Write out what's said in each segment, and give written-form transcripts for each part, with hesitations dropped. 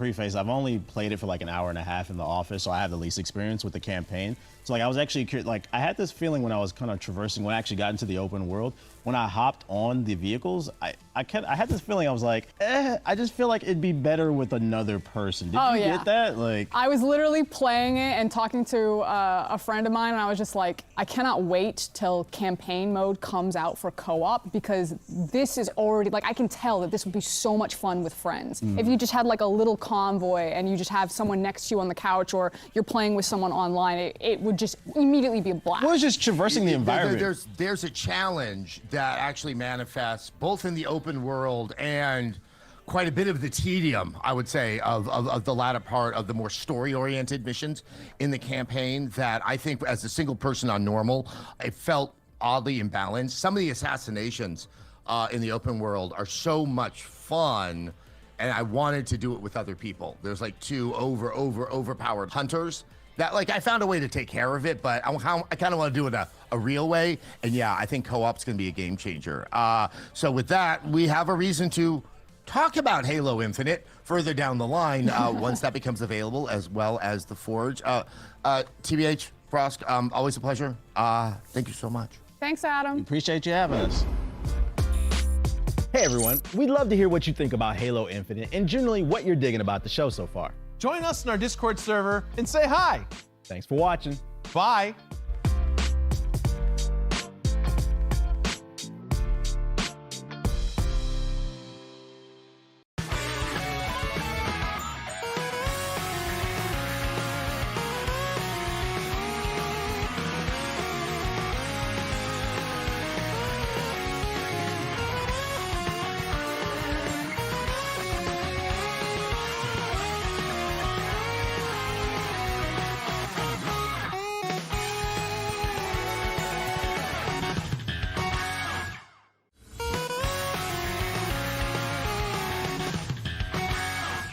preface, I've only played it for like an hour and a half in the office, so I have the least experience with the campaign. So like I was actually like I had this feeling when I was kind of traversing, when I actually got into the open world, when I hopped on the vehicles, I had this feeling, I was like, I just feel like it'd be better with another person. Did you get that? Like, I was literally playing it and talking to a friend of mine, and I was just like, I cannot wait till campaign mode comes out for co-op, because this is already, like, I can tell that this would be so much fun with friends. If you just had like a little convoy and you just have someone next to you on the couch, or you're playing with someone online, it would just immediately be a blast. Well, it's just traversing the environment. There's a challenge that actually manifests both in the open world and quite a bit of the tedium, I would say, of the latter part of the more story-oriented missions in the campaign, that I think as a single person on normal, it felt oddly imbalanced. Some of the assassinations in the open world are so much fun, and I wanted to do it with other people. There's like two overpowered hunters that, like, I found a way to take care of it, but I kind of want to do it a real way. And yeah, I think co-op's going to be a game changer. So with that, we have a reason to talk about Halo Infinite further down the line once that becomes available, as well as the Forge. TBH, Frost, always a pleasure. Thank you so much. Thanks, Adam. We appreciate you having us. Hey everyone, we'd love to hear what you think about Halo Infinite and generally what you're digging about the show so far. Join us in our Discord server and say hi. Thanks for watching. Bye.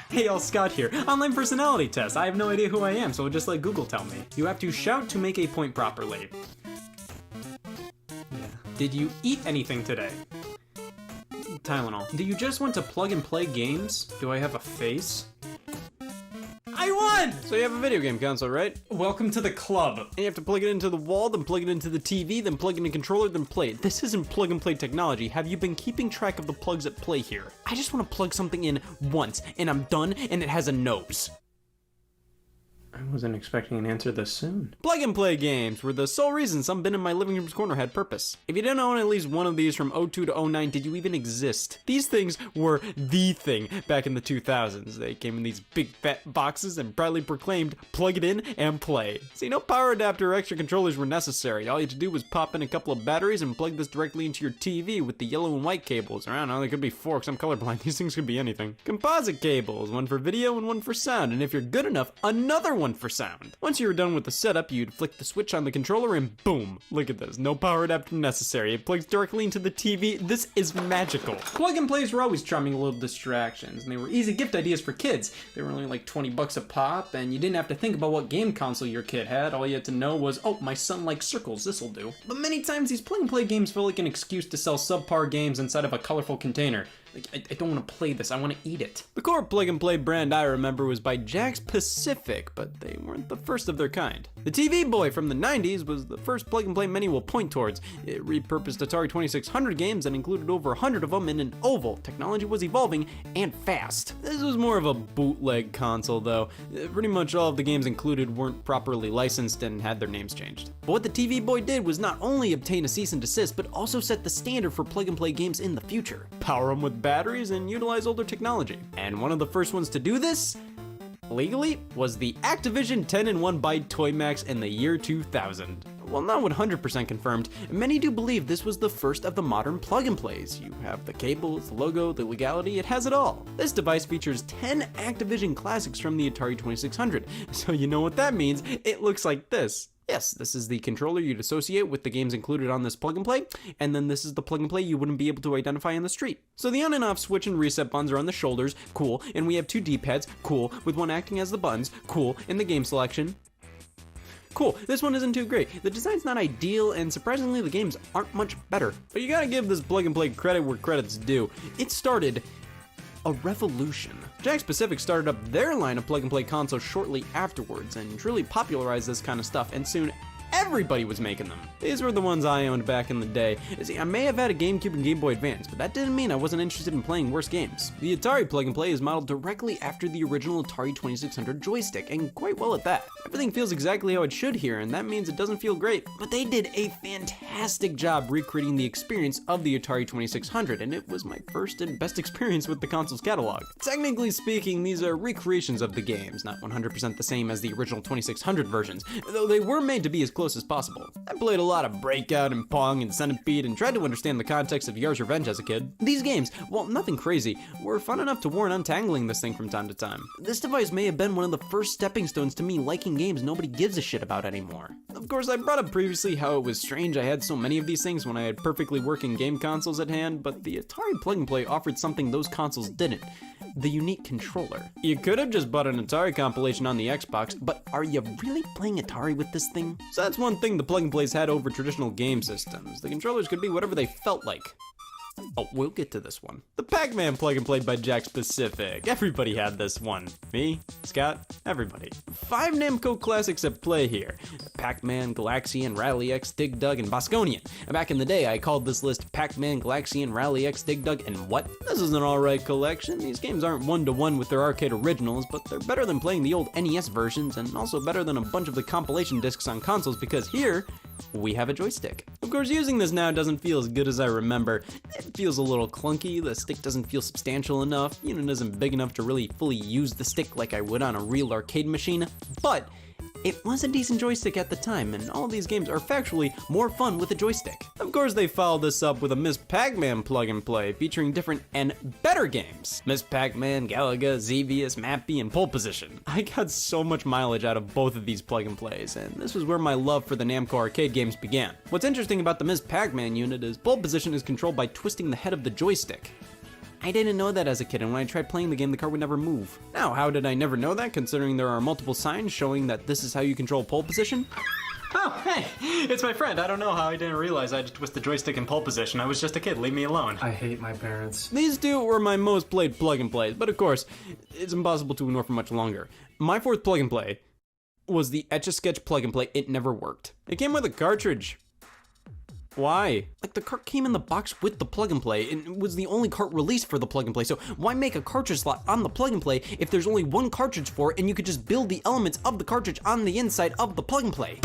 Hey y'all, Scott here. Online personality test. I have no idea who I am, so I'll just let Google tell me. You have to shout to make a point properly. Yeah. Did you eat anything today? Tylenol. Do you just want to plug and play games? Do I have a face? I won! So you have a video game console, right? Welcome to the club. And you have to plug it into the wall, then plug it into the TV, then plug in a controller, then play it. This isn't plug and play technology. Have you been keeping track of the plugs at play here? I just want to plug something in once, and I'm done, and it has a nose. I wasn't expecting an answer this soon. Plug and play games were the sole reason some bin in my living room's corner had purpose. If you didn't own at least one of these from 02 to 09, did you even exist? These things were the thing back in the 2000s. They came in these big fat boxes and proudly proclaimed, plug it in and play. See, no power adapter or extra controllers were necessary. All you had to do was pop in a couple of batteries and plug this directly into your TV with the yellow and white cables. Or I don't know, they could be forks, I'm colorblind, these things could be anything. Composite cables, one for video and one for sound, and if you're good enough, another one for sound. Once you were done with the setup, you'd flick the switch on the controller and boom. Look at this, no power adapter necessary. It plugs directly into the TV. This is magical. Plug and plays were always charming little distractions, and they were easy gift ideas for kids. They were only like 20 bucks a pop, and you didn't have to think about what game console your kid had. All you had to know was, oh, my son likes circles, this'll do. But many times these plug and play games feel like an excuse to sell subpar games inside of a colorful container. Like, I don't want to play this, I want to eat it. The core plug and play brand I remember was by Jack's Pacific, but they weren't the first of their kind. The TV Boy from the 90s was the first plug and play many will point towards. It repurposed Atari 2600 games and included over 100 of them in an oval. Technology was evolving and fast. This was more of a bootleg console though. Pretty much all of the games included weren't properly licensed and had their names changed. But what the TV Boy did was not only obtain a cease and desist, but also set the standard for plug and play games in the future. Power them with batteries and utilize older technology. And one of the first ones to do this, legally, was the Activision 10-in-1 byte Toy Max in the year 2000. While not 100% confirmed, many do believe this was the first of the modern plug-and-plays. You have the cables, the logo, the legality, it has it all. This device features 10 Activision classics from the Atari 2600, so you know what that means, it looks like this. Yes, this is the controller you'd associate with the games included on this plug and play, and then this is the plug and play you wouldn't be able to identify in the street. So the on and off switch and reset buttons are on the shoulders, cool, and we have two D-pads, cool, with one acting as the buttons, cool, in the game selection. Cool, this one isn't too great. The design's not ideal, and surprisingly the games aren't much better. But you gotta give this plug and play credit where credit's due. It started a revolution. Jakks Pacific started up their line of plug-and-play consoles shortly afterwards and truly popularized this kind of stuff, and soon everybody was making them. These were the ones I owned back in the day. See, I may have had a GameCube and Game Boy Advance, but that didn't mean I wasn't interested in playing worse games. The Atari Plug and Play is modeled directly after the original Atari 2600 joystick, and quite well at that. Everything feels exactly how it should here, and that means it doesn't feel great, but they did a fantastic job recreating the experience of the Atari 2600, and it was my first and best experience with the console's catalog. Technically speaking, these are recreations of the games, not 100% the same as the original 2600 versions, though they were made to be as close as possible. I played a lot of Breakout and Pong and Centipede and tried to understand the context of Yar's Revenge as a kid. These games, while nothing crazy, were fun enough to warrant untangling this thing from time to time. This device may have been one of the first stepping stones to me liking games nobody gives a shit about anymore. Of course, I brought up previously how it was strange I had so many of these things when I had perfectly working game consoles at hand, but the Atari Plug and Play offered something those consoles didn't: the unique controller. You could have just bought an Atari compilation on the Xbox, but are you really playing Atari with this thing? So that's one thing the Plug and Plays had over traditional game systems. The controllers could be whatever they felt like. Oh, we'll get to this one. The Pac-Man Plug and Play by Jakks Pacific. Everybody had this one. Me, Scott, everybody. 5 Namco classics at play here: Pac-Man, Galaxian, Rally X, Dig Dug, and Bosconian. And back in the day, I called this list Pac-Man, Galaxian, Rally X, Dig Dug, and what? This is an alright collection. These games aren't one-to-one with their arcade originals, but they're better than playing the old NES versions, and also better than a bunch of the compilation discs on consoles, because here, we have a joystick. Of course, using this now doesn't feel as good as I remember. It feels a little clunky, the stick doesn't feel substantial enough, the unit isn't big enough to really fully use the stick like I would on a real arcade machine, but it was a decent joystick at the time, and all of these games are factually more fun with a joystick. Of course, they followed this up with a Ms. Pac-Man Plug and Play featuring different and better games: Ms. Pac-Man, Galaga, Xevious, Mappy, and Pole Position. I got so much mileage out of both of these Plug and Plays, and this was where my love for the Namco arcade games began. What's interesting about the Ms. Pac-Man unit is Pole Position is controlled by twisting the head of the joystick. I didn't know that as a kid, and when I tried playing the game, the car would never move. Now, how did I never know that, considering there are multiple signs showing that this is how you control pole position? Oh, hey, it's my friend. I don't know how I didn't realize I had to twist the joystick in pole position. I was just a kid. Leave me alone. I hate my parents. These two were my most played plug and plays, but of course, it's impossible to ignore for much longer. My fourth plug and play was the Etch-a-Sketch Plug and Play. It never worked. It came with a cartridge. Why? Like, the cart came in the box with the Plug and Play, and it was the only cart released for the Plug and Play, so why make a cartridge slot on the Plug and Play if there's only one cartridge for it and you could just build the elements of the cartridge on the inside of the Plug and Play?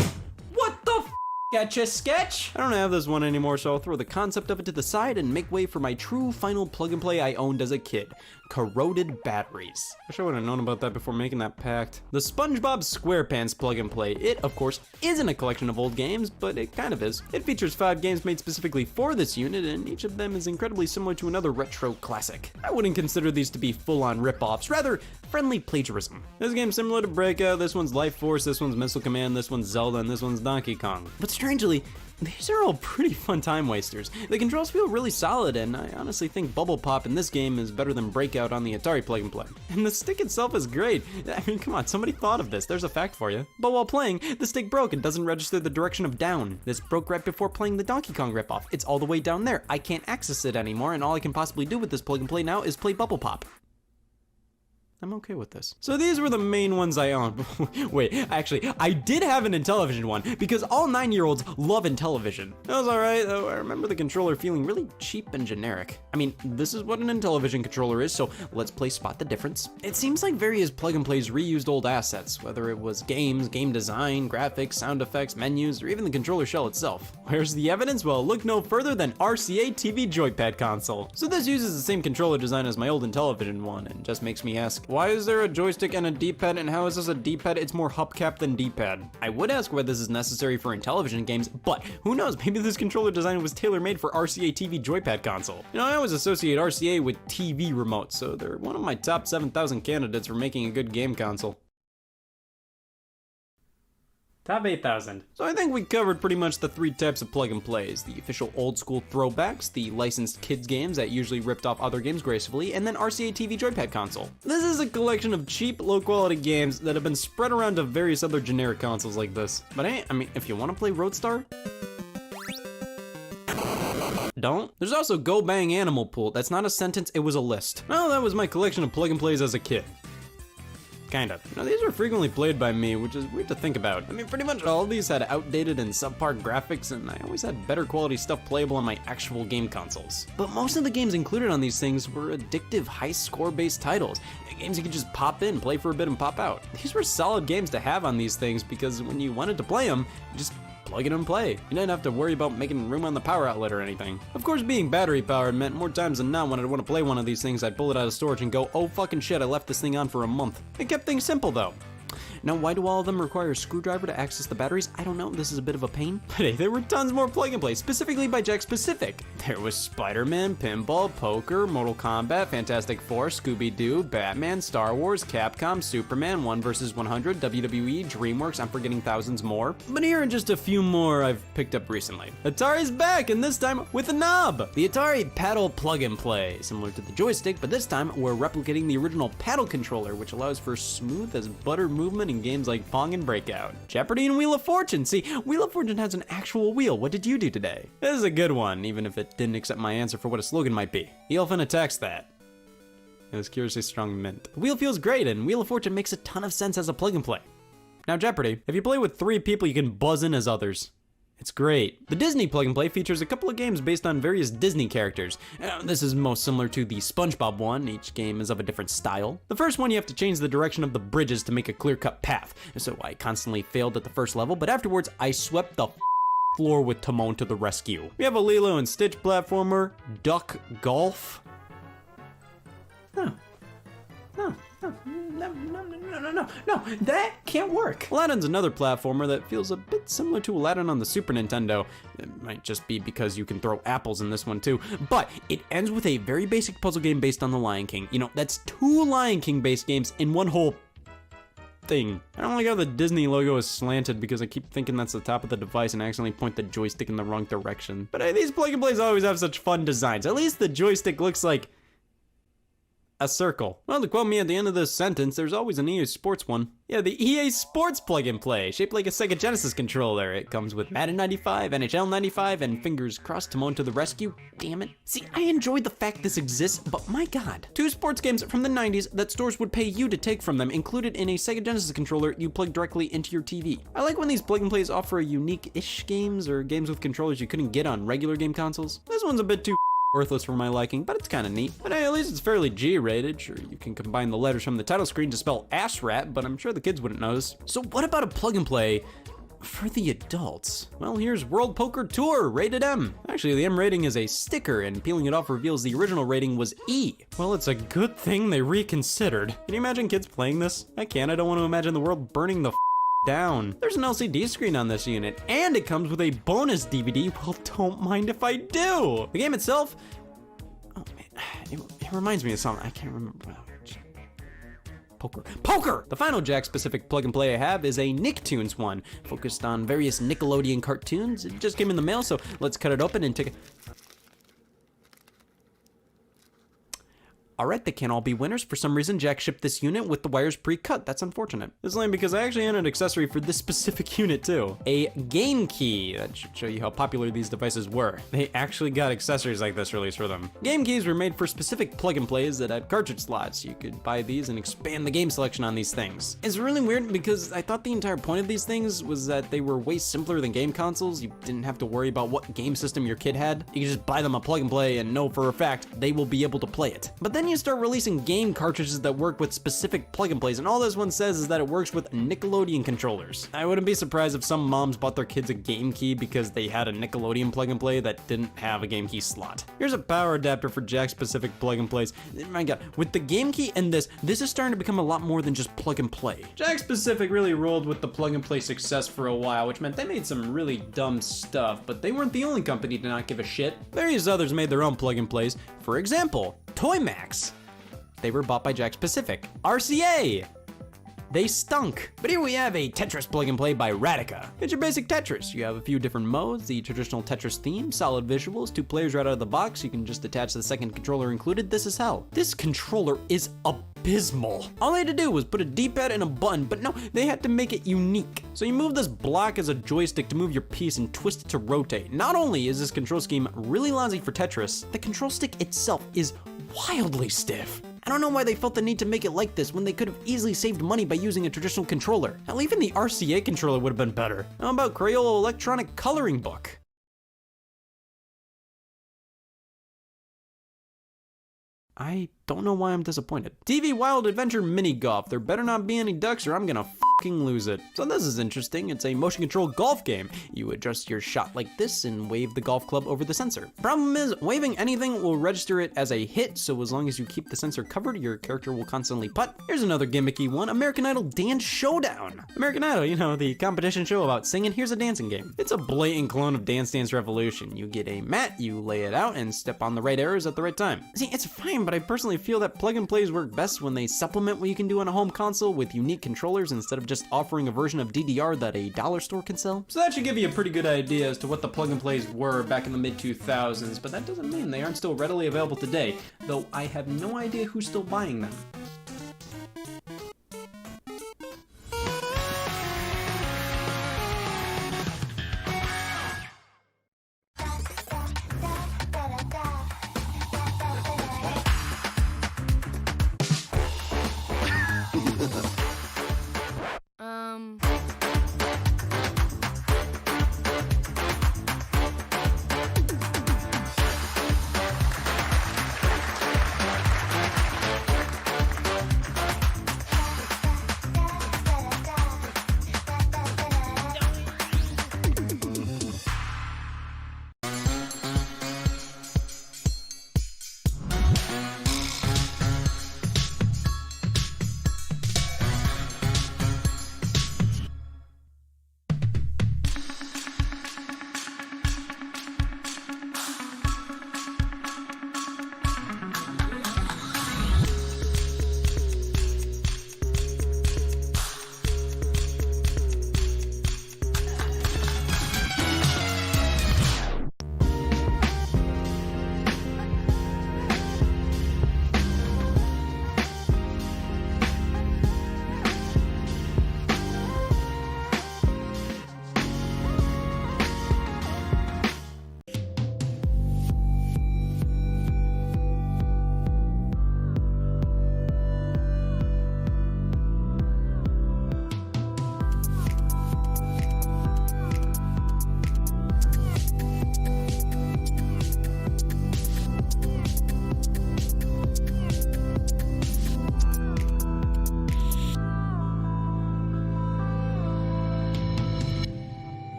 What the f***? Etch-a-Sketch? I don't have this one anymore, so I'll throw the concept of it to the side and make way for my true final Plug and Play I owned as a kid: corroded batteries. Wish I would have known about that before making that pact. The SpongeBob SquarePants Plug and Play. It, of course, isn't a collection of old games, but it kind of is. It features 5 games made specifically for this unit, and each of them is incredibly similar to another retro classic. I wouldn't consider these to be full-on rip-offs, rather friendly plagiarism. This game's similar to Breakout, this one's Life Force, this one's Missile Command, this one's Zelda, and this one's Donkey Kong. But strangely, these are all pretty fun time wasters. The controls feel really solid, and I honestly think Bubble Pop in this game is better than Breakout on the Atari Plug and Play. And the stick itself is great. I mean, come on, somebody thought of this. There's a fact for you. But while playing, the stick broke and doesn't register the direction of down. This broke right before playing the Donkey Kong ripoff. It's all the way down there. I can't access it anymore, and all I can possibly do with this Plug and Play now is play Bubble Pop. I'm okay with this. So these were the main ones I owned. Wait, actually, I did have an Intellivision one, because all 9-year-olds love Intellivision. That was alright, though I remember the controller feeling really cheap and generic. I mean, this is what an Intellivision controller is, so let's play Spot the Difference. It seems like various plug and plays reused old assets, whether it was games, game design, graphics, sound effects, menus, or even the controller shell itself. Where's the evidence? Well, look no further than RCA TV Joypad console. So this uses the same controller design as my old Intellivision one, and just makes me ask, why is there a joystick and a D-pad, and how is this a D-pad? It's more hubcap than D-pad. I would ask why this is necessary for Intellivision games, but who knows, maybe this controller design was tailor-made for RCA TV Joypad console. You know, I always associate RCA with TV remotes, so they're one of my top 7,000 candidates for making a good game console. Top 8,000. So I think we covered pretty much the 3 types of plug and plays: the official old school throwbacks, the licensed kids games that usually ripped off other games gracefully, and then RCA TV Joypad console. This is a collection of cheap, low quality games that have been spread around to various other generic consoles like this. But hey, I mean, if you want to play Roadstar, Don't? There's also Go Bang Animal Pool. That's not a sentence, it was a list. Well, that was my collection of plug and plays as a kid. Kind of. Now, these were frequently played by me, which is weird to think about. I mean, pretty much all of these had outdated and subpar graphics, and I always had better quality stuff playable on my actual game consoles. But most of the games included on these things were addictive, high-score-based titles. Games you could just pop in, play for a bit, and pop out. These were solid games to have on these things because when you wanted to play them, you just plug it and play. You didn't have to worry about making room on the power outlet or anything. Of course, being battery powered meant more times than not when I'd want to play one of these things, I'd pull it out of storage and go, oh fucking shit, I left this thing on for a month. It kept things simple though. Now, why do all of them require a screwdriver to access the batteries? I don't know, this is a bit of a pain. But hey, there were tons more plug and play, specifically by Jack Specific. There was Spider-Man, Pinball, Poker, Mortal Kombat, Fantastic Four, Scooby-Doo, Batman, Star Wars, Capcom, Superman, 1 vs. 100, WWE, DreamWorks, I'm forgetting thousands more. But here are just a few more I've picked up recently. Atari's back, and this time with a knob! The Atari Paddle Plug and Play, similar to the joystick, but this time we're replicating the original paddle controller, which allows for smooth as butter movement in games like Pong and Breakout. Jeopardy and Wheel of Fortune. See, Wheel of Fortune has an actual wheel. What did you do today? This is a good one, even if it didn't accept my answer for what a slogan might be. The elephant attacks that. It was curiously strong mint. The wheel feels great, and Wheel of Fortune makes a ton of sense as a plug and play. Now Jeopardy, if you play with 3 people, you can buzz in as others. It's great. The Disney Plug and Play features a couple of games based on various Disney characters. This is most similar to the SpongeBob one. Each game is of a different style. The first one, you have to change the direction of the bridges to make a clear-cut path. So I constantly failed at the first level, but afterwards I swept the floor with Timon to the rescue. We have a Lilo and Stitch platformer, Duck Golf. No, that can't work. Aladdin's another platformer that feels a bit similar to Aladdin on the Super Nintendo. It might just be because you can throw apples in this one too, but it ends with a very basic puzzle game based on The Lion King. You know, that's 2 Lion King based games in one whole thing. I don't like how the Disney logo is slanted because I keep thinking that's the top of the device and I accidentally point the joystick in the wrong direction. But hey, these plug and plays always have such fun designs. At least the joystick looks like a circle. Well, to quote me at the end of this sentence, there's always an EA Sports one. Yeah, the EA Sports plug and play, shaped like a Sega Genesis controller. It comes with Madden 95, NHL 95, and fingers crossed Timon to the rescue. Damn it. See, I enjoyed the fact this exists, but my god. 2 sports games from the 90s that stores would pay you to take from them, included in a Sega Genesis controller you plug directly into your TV. I like when these plug and plays offer unique-ish games or games with controllers you couldn't get on regular game consoles. This one's a bit too worthless for my liking, but it's kind of neat. But hey, at least it's fairly G-rated. Sure, you can combine the letters from the title screen to spell ass rat, but I'm sure the kids wouldn't notice. So what about a plug and play for the adults? Well, here's World Poker Tour, rated M. Actually, the M rating is a sticker, and peeling it off reveals the original rating was E. Well, it's a good thing they reconsidered. Can you imagine kids playing this? I can't. I don't want to imagine the world burning the down. There's an LCD screen on this unit, and it comes with a bonus DVD. Well, don't mind if I do. The game itself, oh man, it reminds me of something. I can't remember. Poker! The final Jack-specific plug and play I have is a Nicktoons one, focused on various Nickelodeon cartoons. It just came in the mail, so let's cut it open and take a... Alright, they can't all be winners. For some reason, Jack shipped this unit with the wires pre-cut. That's unfortunate. It's lame because I actually had an accessory for this specific unit too. A game key. That should show you how popular these devices were. They actually got accessories like this released for them. Game keys were made for specific plug and plays that had cartridge slots. You could buy these and expand the game selection on these things. It's really weird because I thought the entire point of these things was that they were way simpler than game consoles. You didn't have to worry about what game system your kid had. You could just buy them a plug and play and know for a fact they will be able to play it. But then you start releasing game cartridges that work with specific plug and plays, and all this one says is that it works with Nickelodeon controllers. I wouldn't be surprised if some moms bought their kids a game key because they had a Nickelodeon plug and play that didn't have a game key slot. Here's a power adapter for Jack specific plug and plays. My god, with the game key and this is starting to become a lot more than just plug and play. Jack specific really rolled with the plug and play success for a while, which meant they made some really dumb stuff, but they weren't the only company to not give a shit. Various others made their own plug and plays. For example, Toymax. They were bought by Jack Specific. RCA. they stunk. But here we have a Tetris plug and play by Radica. It's your basic Tetris. You have a few different modes, the traditional Tetris theme, solid visuals, 2 players right out of the box. You can just attach the second controller included. This is hell. This controller is abysmal. All they had to do was put a D-pad and a button, but no, they had to make it unique. So you move this block as a joystick to move your piece and twist it to rotate. Not only is this control scheme really lousy for Tetris, the control stick itself is wildly stiff. I don't know why they felt the need to make it like this when they could have easily saved money by using a traditional controller. Hell, even the RCA controller would have been better. How about Crayola electronic coloring book? I don't know why I'm disappointed. TV Wild Adventure Mini Golf. There better not be any ducks or I'm gonna fucking lose it. So this is interesting. It's a motion control golf game. You adjust your shot like this and wave the golf club over the sensor. Problem is, waving anything will register it as a hit, so as long as you keep the sensor covered, your character will constantly putt. Here's another gimmicky one, American Idol Dance Showdown. American Idol, you know, the competition show about singing, here's a dancing game. It's a blatant clone of Dance Dance Revolution. You get a mat, you lay it out, and step on the right arrows at the right time. See, it's fine, but I personally feel that plug and plays work best when they supplement what you can do on a home console with unique controllers instead of just offering a version of DDR that a dollar store can sell. So that should give you a pretty good idea as to what the plug and plays were back in the mid-2000s, but that doesn't mean they aren't still readily available today, though I have no idea who's still buying them.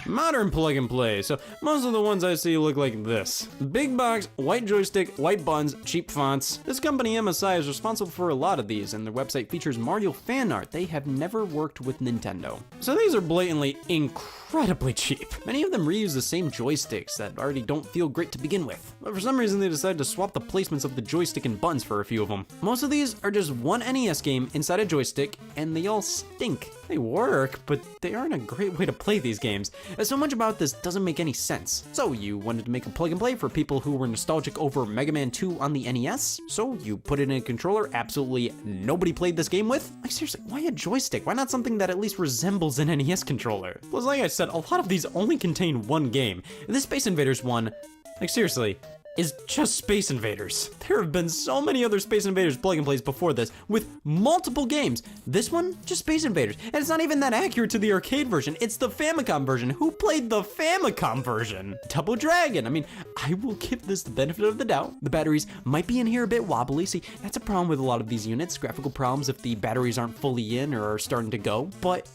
Modern plug and play, so most of the ones I see look like this. Big box, white joystick, white buttons, cheap fonts. This company MSI is responsible for a lot of these, and their website features Mario fan art. They have never worked with Nintendo. So these are blatantly incredibly cheap. Many of them reuse the same joysticks that already don't feel great to begin with. But for some reason they decided to swap the placements of the joystick and buttons for a few of them. Most of these are just one NES game inside a joystick, and they all stink. They work, but they aren't a great way to play these games. So much about this doesn't make any sense. So you wanted to make a plug and play for people who were nostalgic over Mega Man 2 on the NES? So you put it in a controller absolutely nobody played this game with? Like seriously, why a joystick? Why not something that at least resembles an NES controller? Plus, like I said, a lot of these only contain one game. This Space Invaders one, like seriously, is just Space Invaders. There have been so many other Space Invaders plug and plays before this with multiple games. This one, just Space Invaders. And it's not even that accurate to the arcade version. It's the Famicom version. Who played the Famicom version? Double Dragon. I mean, I will give this the benefit of the doubt. The batteries might be in here a bit wobbly. See, that's a problem with a lot of these units. Graphical problems if the batteries aren't fully in or are starting to go. But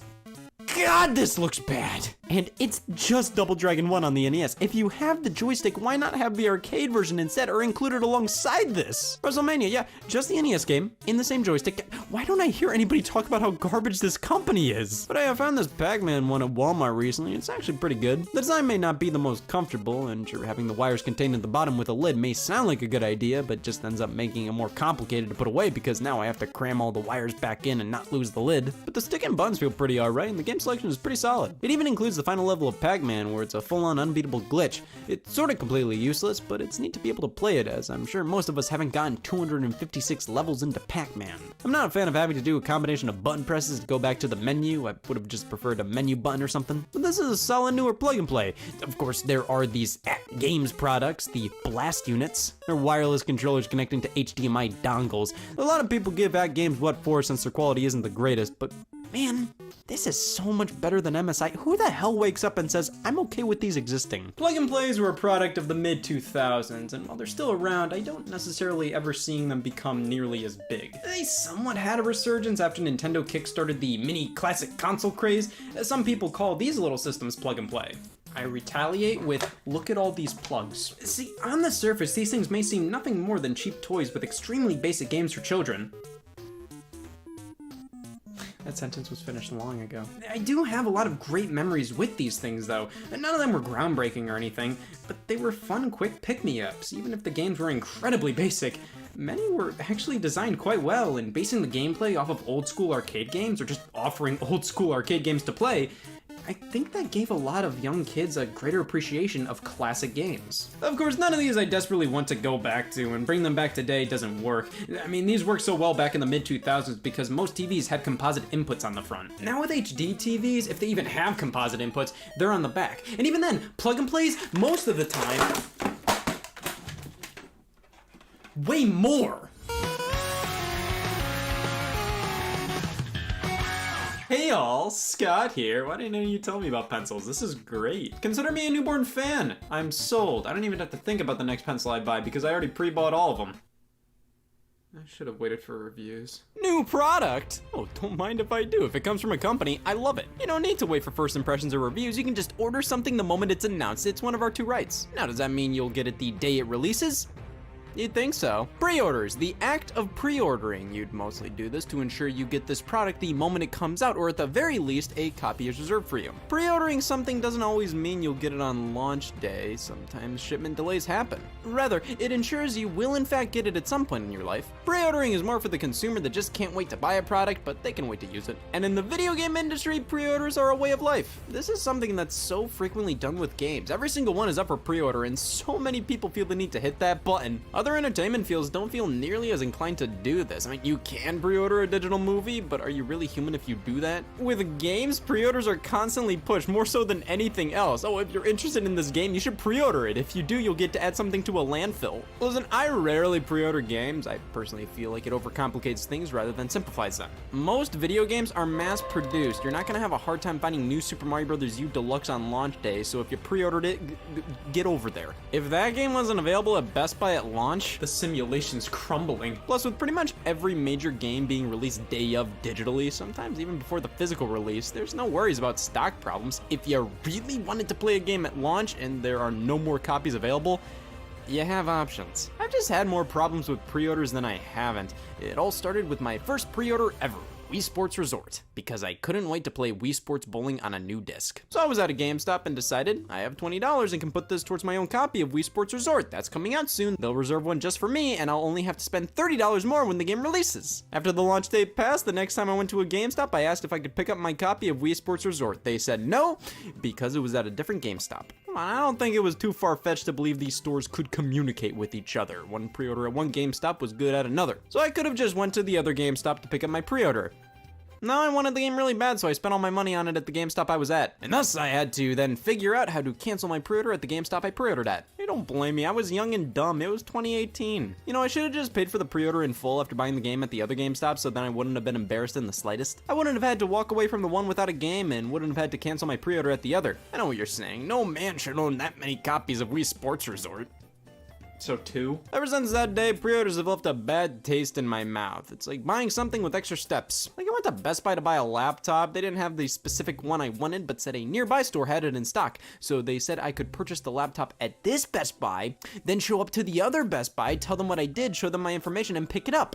God, this looks bad. And it's just Double Dragon 1 on the NES. If you have the joystick, why not have the arcade version instead or include it alongside this? WrestleMania, yeah, just the NES game in the same joystick. Why don't I hear anybody talk about how garbage this company is? But I found this Pac-Man one at Walmart recently. It's actually pretty good. The design may not be the most comfortable, and sure, having the wires contained at the bottom with a lid may sound like a good idea, but just ends up making it more complicated to put away because now I have to cram all the wires back in and not lose the lid. But the stick and buttons feel pretty alright, and the game selection is pretty solid. It even includes the final level of Pac-Man, where it's a full-on unbeatable glitch. It's sort of completely useless, but it's neat to be able to play it, as I'm sure most of us haven't gotten 256 levels into Pac-Man. I'm not a fan of having to do a combination of button presses to go back to the menu. I would have just preferred a menu button or something. But this is a solid newer plug and play. Of course, there are these Games products, the Blast units. They're wireless controllers connecting to HDMI dongles. A lot of people give Games what for since their quality isn't the greatest, but man, this is so much better than MSI. Who the hell wakes up and says, I'm okay with these existing? Plug and plays were a product of the mid-2000s, and while they're still around, I don't necessarily ever seeing them become nearly as big. They somewhat had a resurgence after Nintendo kickstarted the mini classic console craze. Some people call these little systems plug and play. I retaliate with, look at all these plugs. See, on the surface, these things may seem nothing more than cheap toys with extremely basic games for children. That sentence was finished long ago. I do have a lot of great memories with these things though, and none of them were groundbreaking or anything, but they were fun, quick pick-me-ups. Even if the games were incredibly basic, many were actually designed quite well, and basing the gameplay off of old school arcade games, or just offering old school arcade games to play, I think that gave a lot of young kids a greater appreciation of classic games. Of course, none of these I desperately want to go back to, and bring them back today doesn't work. I mean, these worked so well back in the mid-2000s because most TVs had composite inputs on the front. Now with HD TVs, if they even have composite inputs, they're on the back. And even then, plug and plays, most of the time, way more. Hey all, Scott here. Why didn't you tell me about pencils? This is great. Consider me a newborn fan. I'm sold. I don't even have to think about the next pencil I buy because I already pre-bought all of them. I should have waited for reviews. New product? Oh, don't mind if I do. If it comes from a company, I love it. You don't need to wait for first impressions or reviews. You can just order something the moment it's announced. It's one of our 2 rights. Now, does that mean you'll get it the day it releases? You'd think so. Pre-orders, the act of pre-ordering. You'd mostly do this to ensure you get this product the moment it comes out, or at the very least, a copy is reserved for you. Pre-ordering something doesn't always mean you'll get it on launch day. Sometimes shipment delays happen. Rather, it ensures you will in fact get it at some point in your life. Pre-ordering is more for the consumer that just can't wait to buy a product, but they can wait to use it. And in the video game industry, pre-orders are a way of life. This is something that's so frequently done with games. Every single one is up for pre-order, and so many people feel the need to hit that button. Other entertainment fields don't feel nearly as inclined to do this. I mean, you can pre-order a digital movie, but are you really human if you do that? With games, pre-orders are constantly pushed, more so than anything else. Oh, if you're interested in this game, you should pre-order it. If you do, you'll get to add something to a landfill. Listen, I rarely pre-order games. I personally feel like it overcomplicates things rather than simplifies them. Most video games are mass-produced. You're not gonna have a hard time finding New Super Mario Bros. U Deluxe on launch day, so if you pre-ordered it, get over there. If that game wasn't available at Best Buy at launch, the simulation's crumbling. Plus, with pretty much every major game being released day of digitally, sometimes even before the physical release, there's no worries about stock problems. If you really wanted to play a game at launch and there are no more copies available, you have options. I've just had more problems with pre-orders than I haven't. It all started with my first pre-order ever. Wii Sports Resort, because I couldn't wait to play Wii Sports Bowling on a new disc. So I was at a GameStop and decided I have $20 and can put this towards my own copy of Wii Sports Resort. That's coming out soon. They'll reserve one just for me, and I'll only have to spend $30 more when the game releases. After the launch date passed, the next time I went to a GameStop, I asked if I could pick up my copy of Wii Sports Resort. They said no, because it was at a different GameStop. Come on, I don't think it was too far-fetched to believe these stores could communicate with each other. One pre-order at one GameStop was good at another. So I could have just went to the other GameStop to pick up my pre-order. No, I wanted the game really bad, so I spent all my money on it at the GameStop I was at. And thus, I had to then figure out how to cancel my pre-order at the GameStop I pre-ordered at. Hey, don't blame me, I was young and dumb. It was 2018. You know, I should have just paid for the pre-order in full after buying the game at the other GameStop, so then I wouldn't have been embarrassed in the slightest. I wouldn't have had to walk away from the one without a game, and wouldn't have had to cancel my pre-order at the other. I know what you're saying. No man should own that many copies of Wii Sports Resort. So 2? Ever since that day, pre-orders have left a bad taste in my mouth. It's like buying something with extra steps. Like I went to Best Buy to buy a laptop. They didn't have the specific one I wanted, but said a nearby store had it in stock. So they said I could purchase the laptop at this Best Buy, then show up to the other Best Buy, tell them what I did, show them my information, and pick it up.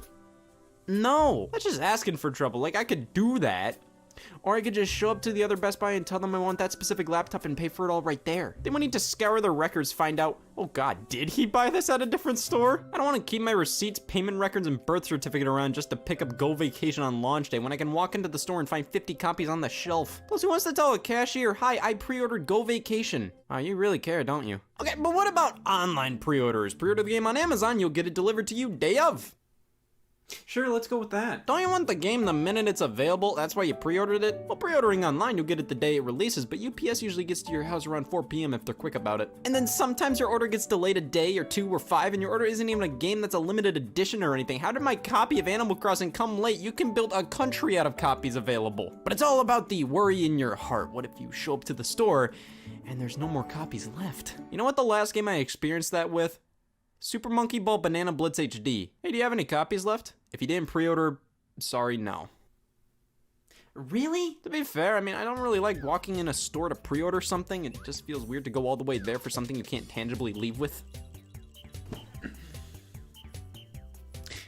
No, that's just asking for trouble. Like I could do that. Or I could just show up to the other Best Buy and tell them I want that specific laptop and pay for it all right there. They would need to scour their records, find out, oh god, did he buy this at a different store? I don't want to keep my receipts, payment records, and birth certificate around just to pick up Go Vacation on launch day when I can walk into the store and find 50 copies on the shelf. Plus, who wants to tell a cashier, hi, I pre-ordered Go Vacation? Wow, you really care, don't you? Okay, but what about online pre-orders? Pre-order the game on Amazon, you'll get it delivered to you day of. Sure, let's go with that. Don't you want the game the minute it's available? That's why you pre-ordered it? Well, pre-ordering online, you'll get it the day it releases, but UPS usually gets to your house around 4 p.m. if they're quick about it. And then sometimes your order gets delayed a day or 2 or 5, and your order isn't even a game that's a limited edition or anything. How did my copy of Animal Crossing come late? You can build a country out of copies available. But it's all about the worry in your heart. What if you show up to the store and there's no more copies left? You know what the last game I experienced that with? Super Monkey Ball Banana Blitz HD. Hey, do you have any copies left? If you didn't pre-order, sorry, no. Really? To be fair, I mean, I don't really like walking in a store to pre-order something. It just feels weird to go all the way there for something you can't tangibly leave with.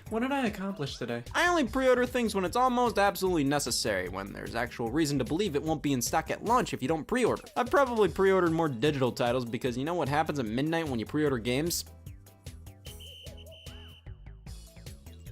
What did I accomplish today? I only pre-order things when it's almost absolutely necessary, when there's actual reason to believe it won't be in stock at launch if you don't pre-order. I've probably pre-ordered more digital titles because you know what happens at midnight when you pre-order games?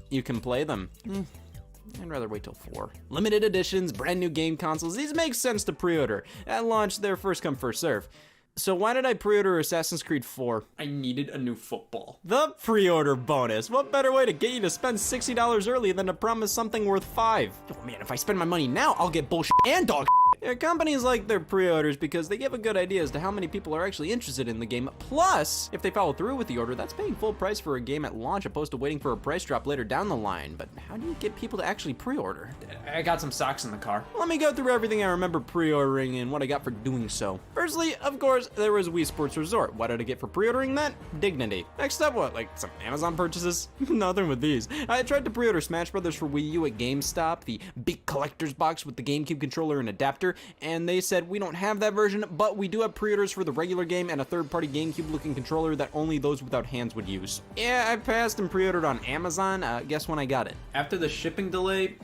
You can play them. I'd rather wait till 4. Limited editions, brand new game consoles, these make sense to pre-order. At launch, they're first come, first serve. So why did I pre-order Assassin's Creed 4? I needed a new football. The pre-order bonus. What better way to get you to spend $60 early than to promise something worth $5? Oh man, if I spend my money now, I'll get bullshit and dog shit. Yeah, companies like their pre-orders because they give a good idea as to how many people are actually interested in the game. Plus, if they follow through with the order, that's paying full price for a game at launch opposed to waiting for a price drop later down the line. But how do you get people to actually pre-order? I got some socks in the car. Let me go through everything I remember pre-ordering and what I got for doing so. Firstly, of course, there was Wii Sports Resort. What did I get for pre-ordering that? Dignity. Next up, what, like some Amazon purchases? Nothing with these. I tried to pre-order Smash Brothers for Wii U at GameStop, the big collector's box with the GameCube controller and adapter, and they said we don't have that version, but we do have pre-orders for the regular game and a third-party GameCube looking controller that only those without hands would use. Yeah, I passed and pre-ordered on Amazon. Guess when I got it? After the shipping delay,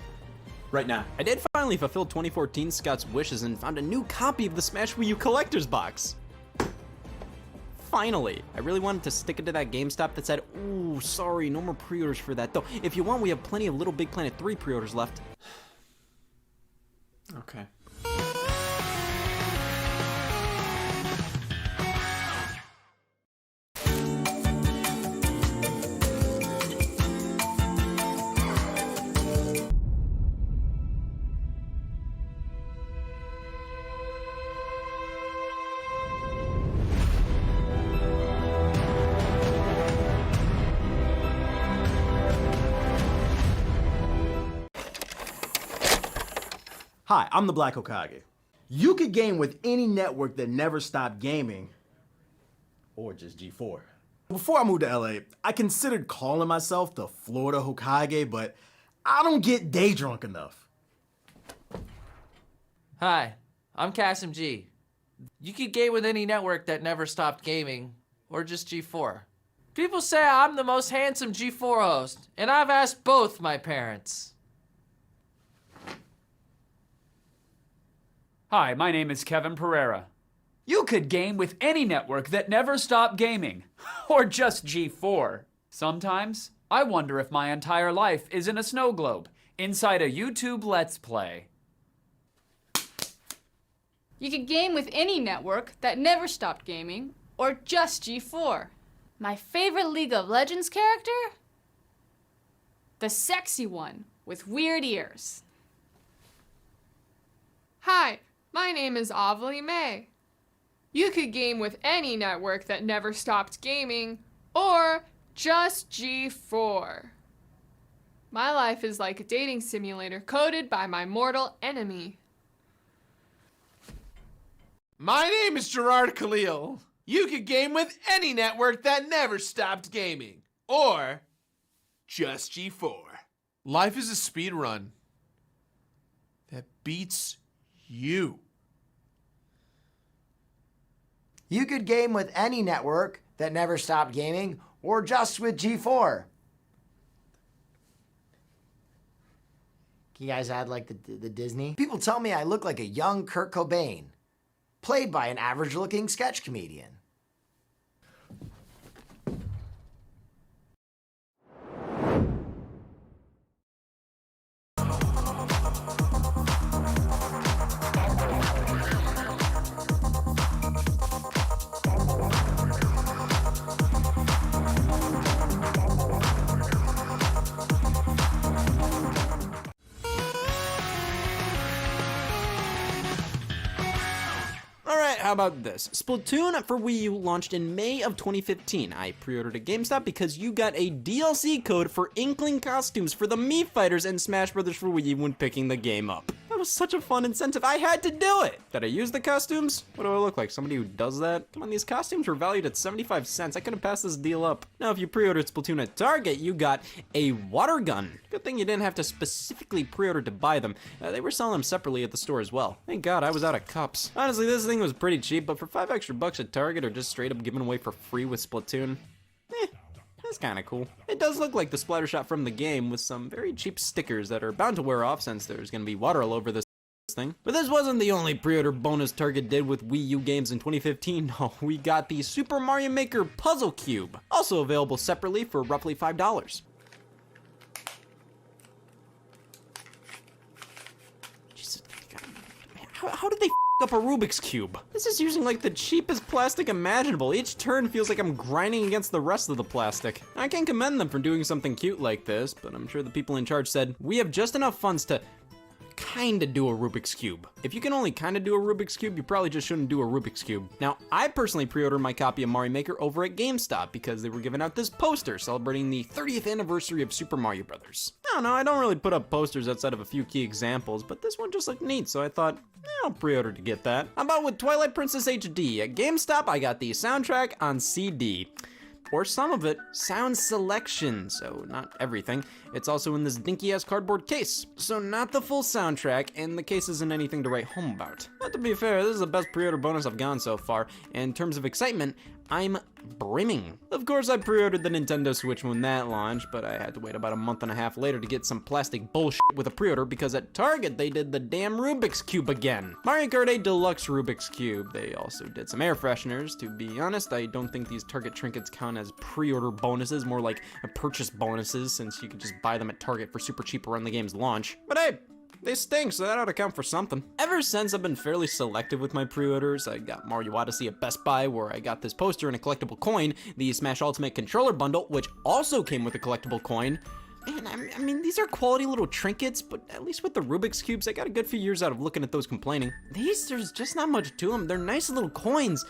right now. I did finally fulfill 2014 Scott's wishes and found a new copy of the Smash Wii U collector's box. Finally. I really wanted to stick it to that GameStop that said, ooh, sorry, no more pre-orders for that. Though, if you want, we have plenty of Little Big Planet 3 pre-orders left. Okay. Hi, I'm the Black Hokage. You could game with any network that never stopped gaming, or just G4. Before I moved to LA, I considered calling myself the Florida Hokage, but I don't get day drunk enough. Hi, I'm Kasim G. You could game with any network that never stopped gaming, or just G4. People say I'm the most handsome G4 host, and I've asked both my parents. Hi, my name is Kevin Pereira. You could game with any network that never stopped gaming, or just G4. Sometimes, I wonder if my entire life is in a snow globe, inside a YouTube Let's Play. You could game with any network that never stopped gaming, or just G4. My favorite League of Legends character? The sexy one with weird ears. Hi, my name is Avali May. You could game with any network that never stopped gaming, or just G4. My life is like a dating simulator coded by my mortal enemy. My name is Gerard Khalil. You could game with any network that never stopped gaming, or just G4. Life is a speed run that beats you. You could game with any network that never stopped gaming, or just with G4. Can you guys add like the Disney? People tell me I look like a young Kurt Cobain, played by an average-looking sketch comedian. Alright, how about this? Splatoon for Wii U launched in May of 2015. I pre-ordered at GameStop because you got a DLC code for Inkling costumes for the Mii Fighters and Smash Brothers for Wii U when picking the game up. That was such a fun incentive, I had to do it! Did I use the costumes? What do I look like, somebody who does that? Come on, these costumes were valued at 75 cents. I could've passed this deal up. Now, if you pre-ordered Splatoon at Target, you got a water gun. Good thing you didn't have to specifically pre-order to buy them. They were selling them separately at the store as well. Thank God I was out of cups. Honestly, this thing was pretty cheap, but for $5 extra at Target or just straight up given away for free with Splatoon, that's kinda cool. It does look like the splatter shot from the game with some very cheap stickers that are bound to wear off since there's gonna be water all over this thing. But this wasn't the only pre-order bonus Target did with Wii U games in 2015. No, we got the Super Mario Maker Puzzle Cube, also available separately for roughly $5. Jesus, how did they up a Rubik's Cube? This is using like the cheapest plastic imaginable. Each turn feels like I'm grinding against the rest of the plastic. I can commend them for doing something cute like this, but I'm sure the people in charge said, we have just enough funds to kinda do a Rubik's Cube. If you can only kinda do a Rubik's Cube, you probably just shouldn't do a Rubik's Cube. Now, I personally pre-ordered my copy of Mario Maker over at GameStop because they were giving out this poster celebrating the 30th anniversary of Super Mario Brothers. I don't know, I don't really put up posters outside of a few key examples, but this one just looked neat, so I thought, I'll pre-order to get that. How about with Twilight Princess HD? At GameStop, I got the soundtrack on CD. Or some of it, sound selection, so not everything. It's also in this dinky-ass cardboard case, so not the full soundtrack, and the case isn't anything to write home about. But to be fair, this is the best pre-order bonus I've gotten so far, and in terms of excitement, I'm brimming. Of course, I pre-ordered the Nintendo Switch when that launched, but I had to wait about a month and a half later to get some plastic bullshit with a pre-order because at Target, they did the damn Rubik's Cube again. Mario Kart 8 Deluxe Rubik's Cube. They also did some air fresheners. To be honest, I don't think these Target trinkets count as pre-order bonuses, more like purchase bonuses, since you could just buy them at Target for super cheap around the game's launch. But hey, they stink, so that ought to count for something. Ever since, I've been fairly selective with my pre-orders. I got Mario Odyssey at Best Buy, where I got this poster and a collectible coin, the Smash Ultimate Controller Bundle, which also came with a collectible coin. Man, I mean, these are quality little trinkets, but at least with the Rubik's Cubes, I got a good few years out of looking at those complaining. These, there's just not much to them. They're nice little coins.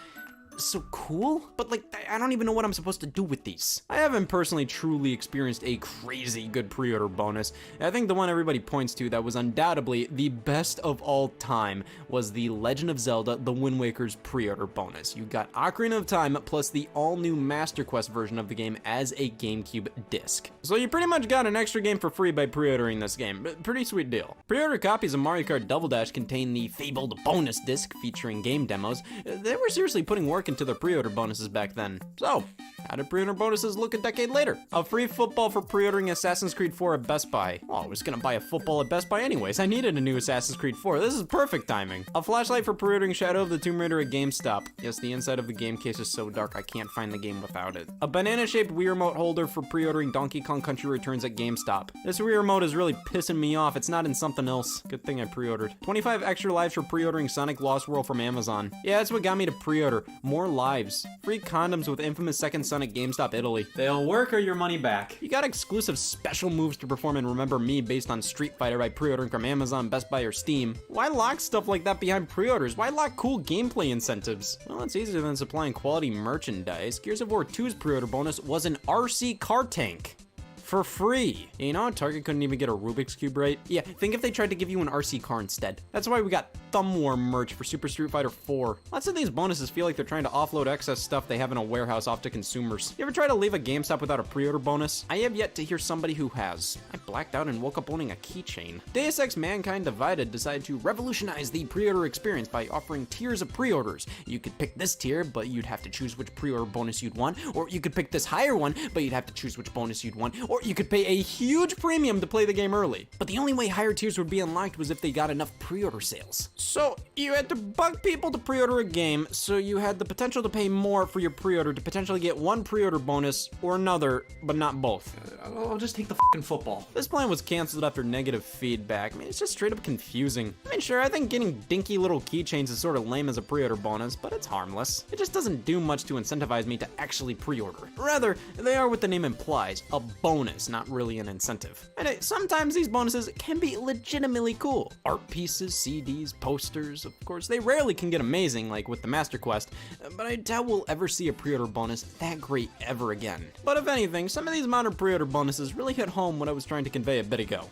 So cool, but like, I don't even know what I'm supposed to do with these. I haven't personally truly experienced a crazy good pre-order bonus. I think the one everybody points to that was undoubtedly the best of all time was the Legend of Zelda The Wind Waker's pre-order bonus. You got Ocarina of Time plus the all-new Master Quest version of the game as a GameCube disc. So you pretty much got an extra game for free by pre-ordering this game. Pretty sweet deal. Pre-order copies of Mario Kart Double Dash contain the fabled bonus disc featuring game demos. They were seriously putting work into their pre-order bonuses back then. So, how did pre-order bonuses look a decade later? A free football for pre-ordering Assassin's Creed 4 at Best Buy. Oh, I was gonna buy a football at Best Buy anyways. I needed a new Assassin's Creed 4. This is perfect timing. A flashlight for pre-ordering Shadow of the Tomb Raider at GameStop. Yes, the inside of the game case is so dark I can't find the game without it. A banana-shaped Wii Remote holder for pre-ordering Donkey Kong Country Returns at GameStop. This Wii Remote is really pissing me off. It's not in something else. Good thing I pre-ordered. 25 extra lives for pre-ordering Sonic Lost World from Amazon. Yeah, that's what got me to pre-order. More lives. Free condoms with infamous Second Son at GameStop Italy. They'll work or your money back. You got exclusive special moves to perform in Remember Me based on Street Fighter by pre-ordering from Amazon, Best Buy, or Steam. Why lock stuff like that behind pre-orders? Why lock cool gameplay incentives? Well, it's easier than supplying quality merchandise. Gears of War 2's pre-order bonus was an RC car tank. For free. You know, Target couldn't even get a Rubik's Cube right? Yeah, think if they tried to give you an RC car instead. That's why we got thumbworm merch for Super Street Fighter 4. Lots of these bonuses feel like they're trying to offload excess stuff they have in a warehouse off to consumers. You ever try to leave a GameStop without a pre-order bonus? I have yet to hear somebody who has. I blacked out and woke up owning a keychain. Deus Ex Mankind Divided decided to revolutionize the pre-order experience by offering tiers of pre-orders. You could pick this tier, but you'd have to choose which pre-order bonus you'd want, or you could pick this higher one, but you'd have to choose which bonus you'd want, or you could pay a huge premium to play the game early. But the only way higher tiers would be unlocked was if they got enough pre-order sales. So you had to bug people to pre-order a game, so you had the potential to pay more for your pre-order to potentially get one pre-order bonus or another, but not both. I'll just take the fucking football. This plan was canceled after negative feedback. I mean, it's just straight up confusing. I mean, sure, I think getting dinky little keychains is sort of lame as a pre-order bonus, but it's harmless. It just doesn't do much to incentivize me to actually pre-order. Rather, they are what the name implies, a bonus, not really an incentive. And sometimes these bonuses can be legitimately cool. Art pieces, CDs, posters, of course, they rarely can get amazing, like with the Master Quest, but I doubt we'll ever see a pre-order bonus that great ever again. But if anything, some of these modern pre-order bonuses really hit home what I was trying to convey a bit ago.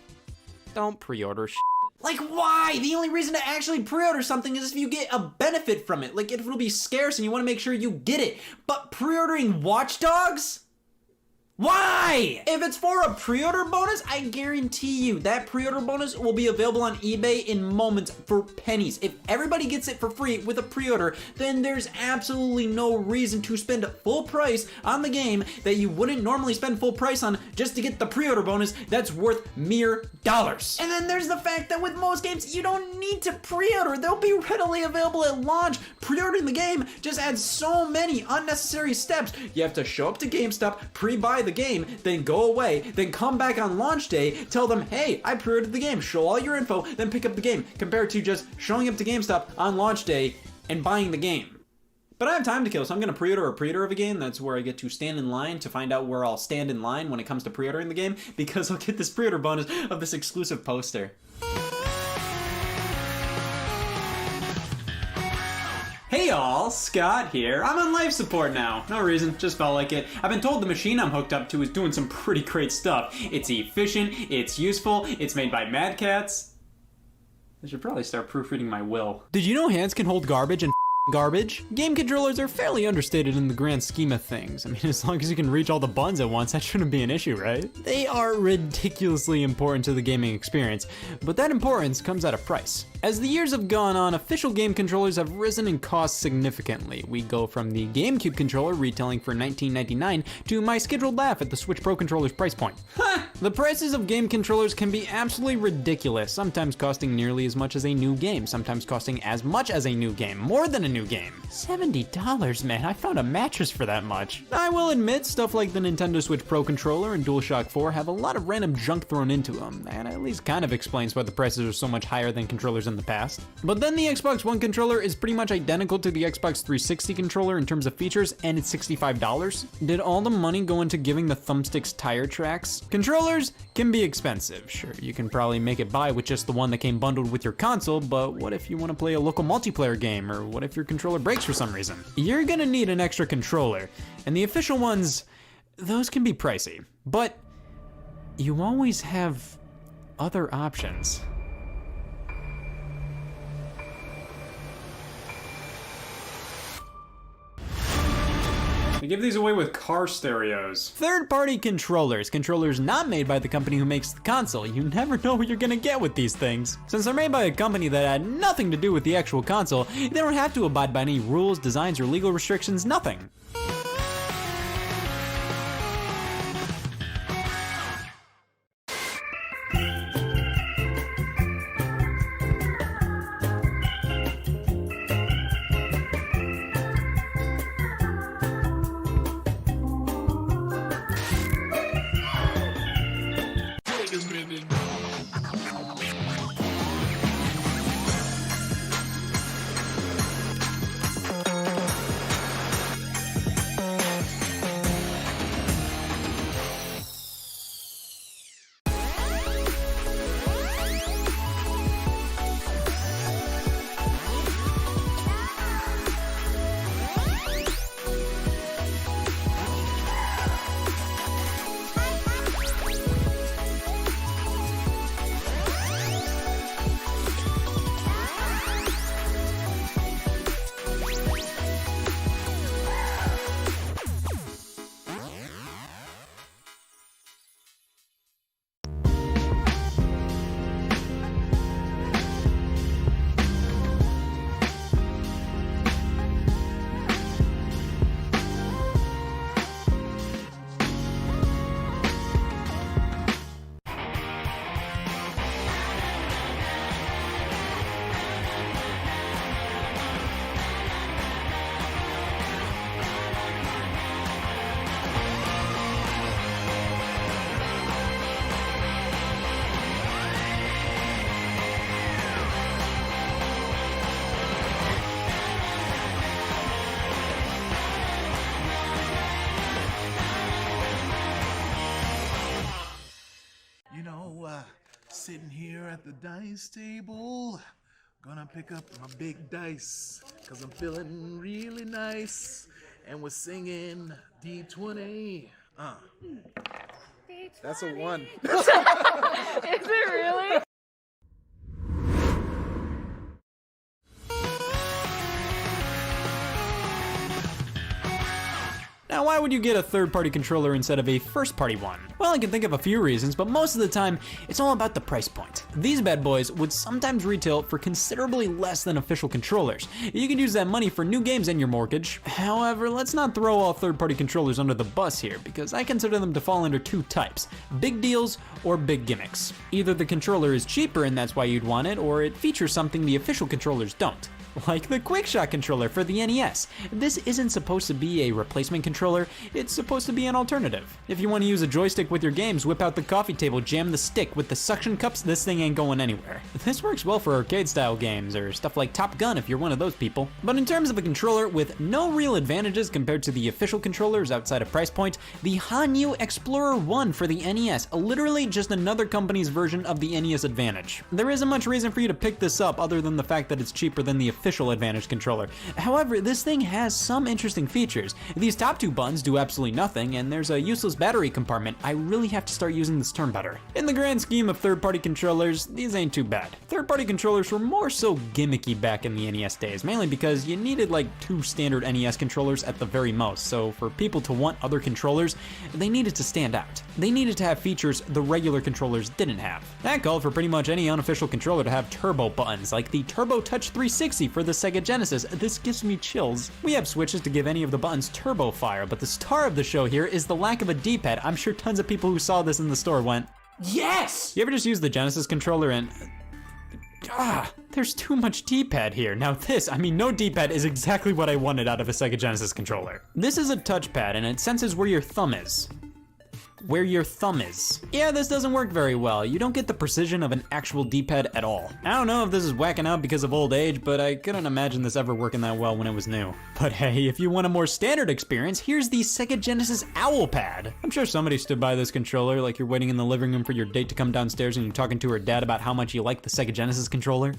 Don't pre-order shit. Like, why? The only reason to actually pre-order something is if you get a benefit from it. Like, if it'll be scarce and you want to make sure you get it. But pre-ordering Watch Dogs? Why? If it's for a pre-order bonus, I guarantee you that pre-order bonus will be available on eBay in moments for pennies. If everybody gets it for free with a pre-order, then there's absolutely no reason to spend full price on the game that you wouldn't normally spend full price on just to get the pre-order bonus that's worth mere dollars. And then there's the fact that with most games, you don't need to pre-order. They'll be readily available at launch. Pre-ordering the game just adds so many unnecessary steps. You have to show up to GameStop, pre-buy the game, then go away, then come back on launch day, tell them, hey, I pre-ordered the game, show all your info, then pick up the game, compared to just showing up to GameStop on launch day and buying the game. But I have time to kill, so I'm going to pre-order a pre-order of a game. That's where I get to stand in line to find out where I'll stand in line when it comes to pre-ordering the game, because I'll get this pre-order bonus of this exclusive poster. Hey y'all, Scott here. I'm on life support now. No reason, just felt like it. I've been told the machine I'm hooked up to is doing some pretty great stuff. It's efficient, it's useful, it's made by Mad Cats. I should probably start proofreading my will. Did you know hands can hold garbage and garbage? Game controllers are fairly understated in the grand scheme of things. I mean, as long as you can reach all the buttons at once, that shouldn't be an issue, right? They are ridiculously important to the gaming experience, but that importance comes at a price. As the years have gone on, official game controllers have risen in cost significantly. We go from the GameCube controller retailing for $19.99 to my scheduled laugh at the Switch Pro controller's price point. The prices of game controllers can be absolutely ridiculous, sometimes costing nearly as much as a new game, sometimes costing as much as a new game, more than a new game. $70, man, I found a mattress for that much. I will admit, stuff like the Nintendo Switch Pro controller and DualShock 4 have a lot of random junk thrown into them, and at least kind of explains why the prices are so much higher than controllers in the past. But then the Xbox One controller is pretty much identical to the Xbox 360 controller in terms of features, and it's $65. Did all the money go into giving the thumbsticks tire tracks? Controllers can be expensive. Sure, you can probably make it by with just the one that came bundled with your console, but what if you want to play a local multiplayer game, or what if your controller breaks for some reason? You're gonna need an extra controller, and the official ones, those can be pricey, but you always have other options. We give these away with car stereos. Third-party controllers. Controllers not made by the company who makes the console. You never know what you're gonna get with these things. Since they're made by a company that had nothing to do with the actual console, they don't have to abide by any rules, designs, or legal restrictions, nothing. sitting here at the dice table. Gonna pick up my big dice, cause I'm feeling really nice. And we're singing D20. That's a 1. Is it really? Now, why would you get a third-party controller instead of a first-party one? Well, I can think of a few reasons, but most of the time, it's all about the price point. These bad boys would sometimes retail for considerably less than official controllers. You can use that money for new games and your mortgage. However, let's not throw all third-party controllers under the bus here, because I consider them to fall under 2 types: big deals or big gimmicks. Either the controller is cheaper and that's why you'd want it, or it features something the official controllers don't. Like the QuickShot controller for the NES. This isn't supposed to be a replacement controller, it's supposed to be an alternative. If you want to use a joystick with your games, whip out the coffee table, jam the stick with the suction cups, this thing ain't going anywhere. This works well for arcade style games, or stuff like Top Gun if you're one of those people. But in terms of a controller with no real advantages compared to the official controllers outside of price point, the Hanyu Explorer 1 for the NES, literally just another company's version of the NES Advantage. There isn't much reason for you to pick this up other than the fact that it's cheaper than the official Advantage controller. However, this thing has some interesting features. These top 2 buttons do absolutely nothing, and there's a useless battery compartment. I really have to start using this term better. In the grand scheme of third-party controllers, these ain't too bad. Third-party controllers were more so gimmicky back in the NES days, mainly because you needed like 2 standard NES controllers at the very most, so for people to want other controllers, they needed to stand out. They needed to have features the regular controllers didn't have. That called for pretty much any unofficial controller to have turbo buttons, like the Turbo Touch 360 for the Sega Genesis. This gives me chills. We have switches to give any of the buttons turbo fire, but the star of the show here is the lack of a D-pad. I'm sure tons of people who saw this in the store went, yes! You ever just use the Genesis controller and there's too much D-pad here. Now this, no D-pad is exactly what I wanted out of a Sega Genesis controller. This is a touchpad and it senses where your thumb is. Yeah, this doesn't work very well. You don't get the precision of an actual D-pad at all. I don't know if this is whacking out because of old age, but I couldn't imagine this ever working that well when it was new. But hey, if you want a more standard experience, here's the Sega Genesis Owl Pad. I'm sure somebody stood by this controller like you're waiting in the living room for your date to come downstairs and you're talking to her dad about how much you like the Sega Genesis controller.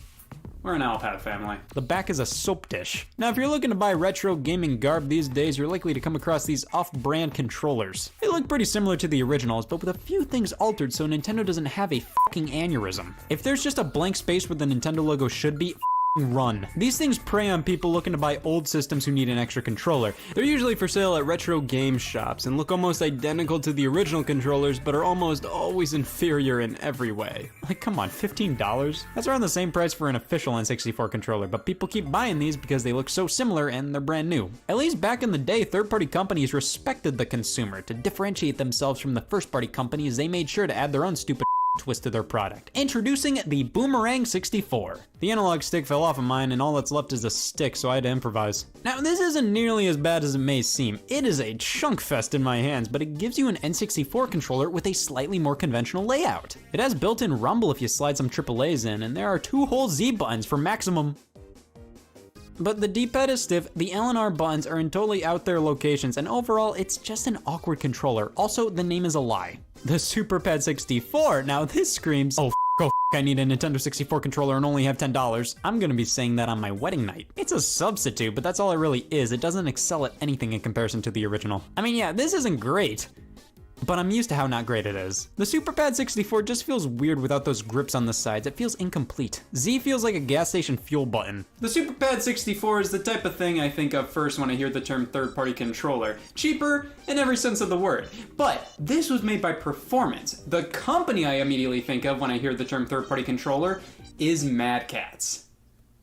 We're an Alpad family. The back is a soap dish. Now, if you're looking to buy retro gaming garb these days, you're likely to come across these off-brand controllers. They look pretty similar to the originals, but with a few things altered so Nintendo doesn't have a fucking aneurysm. If there's just a blank space where the Nintendo logo should be, run. These things prey on people looking to buy old systems who need an extra controller. They're usually for sale at retro game shops and look almost identical to the original controllers, but are almost always inferior in every way. Like, come on, $15? That's around the same price for an official N64 controller, but people keep buying these because they look so similar and they're brand new. At least back in the day, third-party companies respected the consumer. To differentiate themselves from the first-party companies, they made sure to add their own stupid twist to their product. Introducing the Boomerang 64. The analog stick fell off of mine and all that's left is a stick, so I had to improvise. Now, this isn't nearly as bad as it may seem. It is a chunk fest in my hands, but it gives you an N64 controller with a slightly more conventional layout. It has built-in rumble if you slide some AAAs in, and there are 2 whole Z buttons for maximum. But the D-pad is stiff, the L and R buttons are in totally out there locations, and overall, it's just an awkward controller. Also, the name is a lie. The SuperPad 64, now this screams, I need a Nintendo 64 controller and only have $10. I'm gonna be saying that on my wedding night. It's a substitute, but that's all it really is. It doesn't excel at anything in comparison to the original. Yeah, this isn't great, but I'm used to how not great it is. The SuperPad 64 just feels weird without those grips on the sides. It feels incomplete. Z feels like a gas station fuel button. The SuperPad 64 is the type of thing I think of first when I hear the term third-party controller. Cheaper in every sense of the word. But this was made by Performance. The company I immediately think of when I hear the term third-party controller is Mad Catz.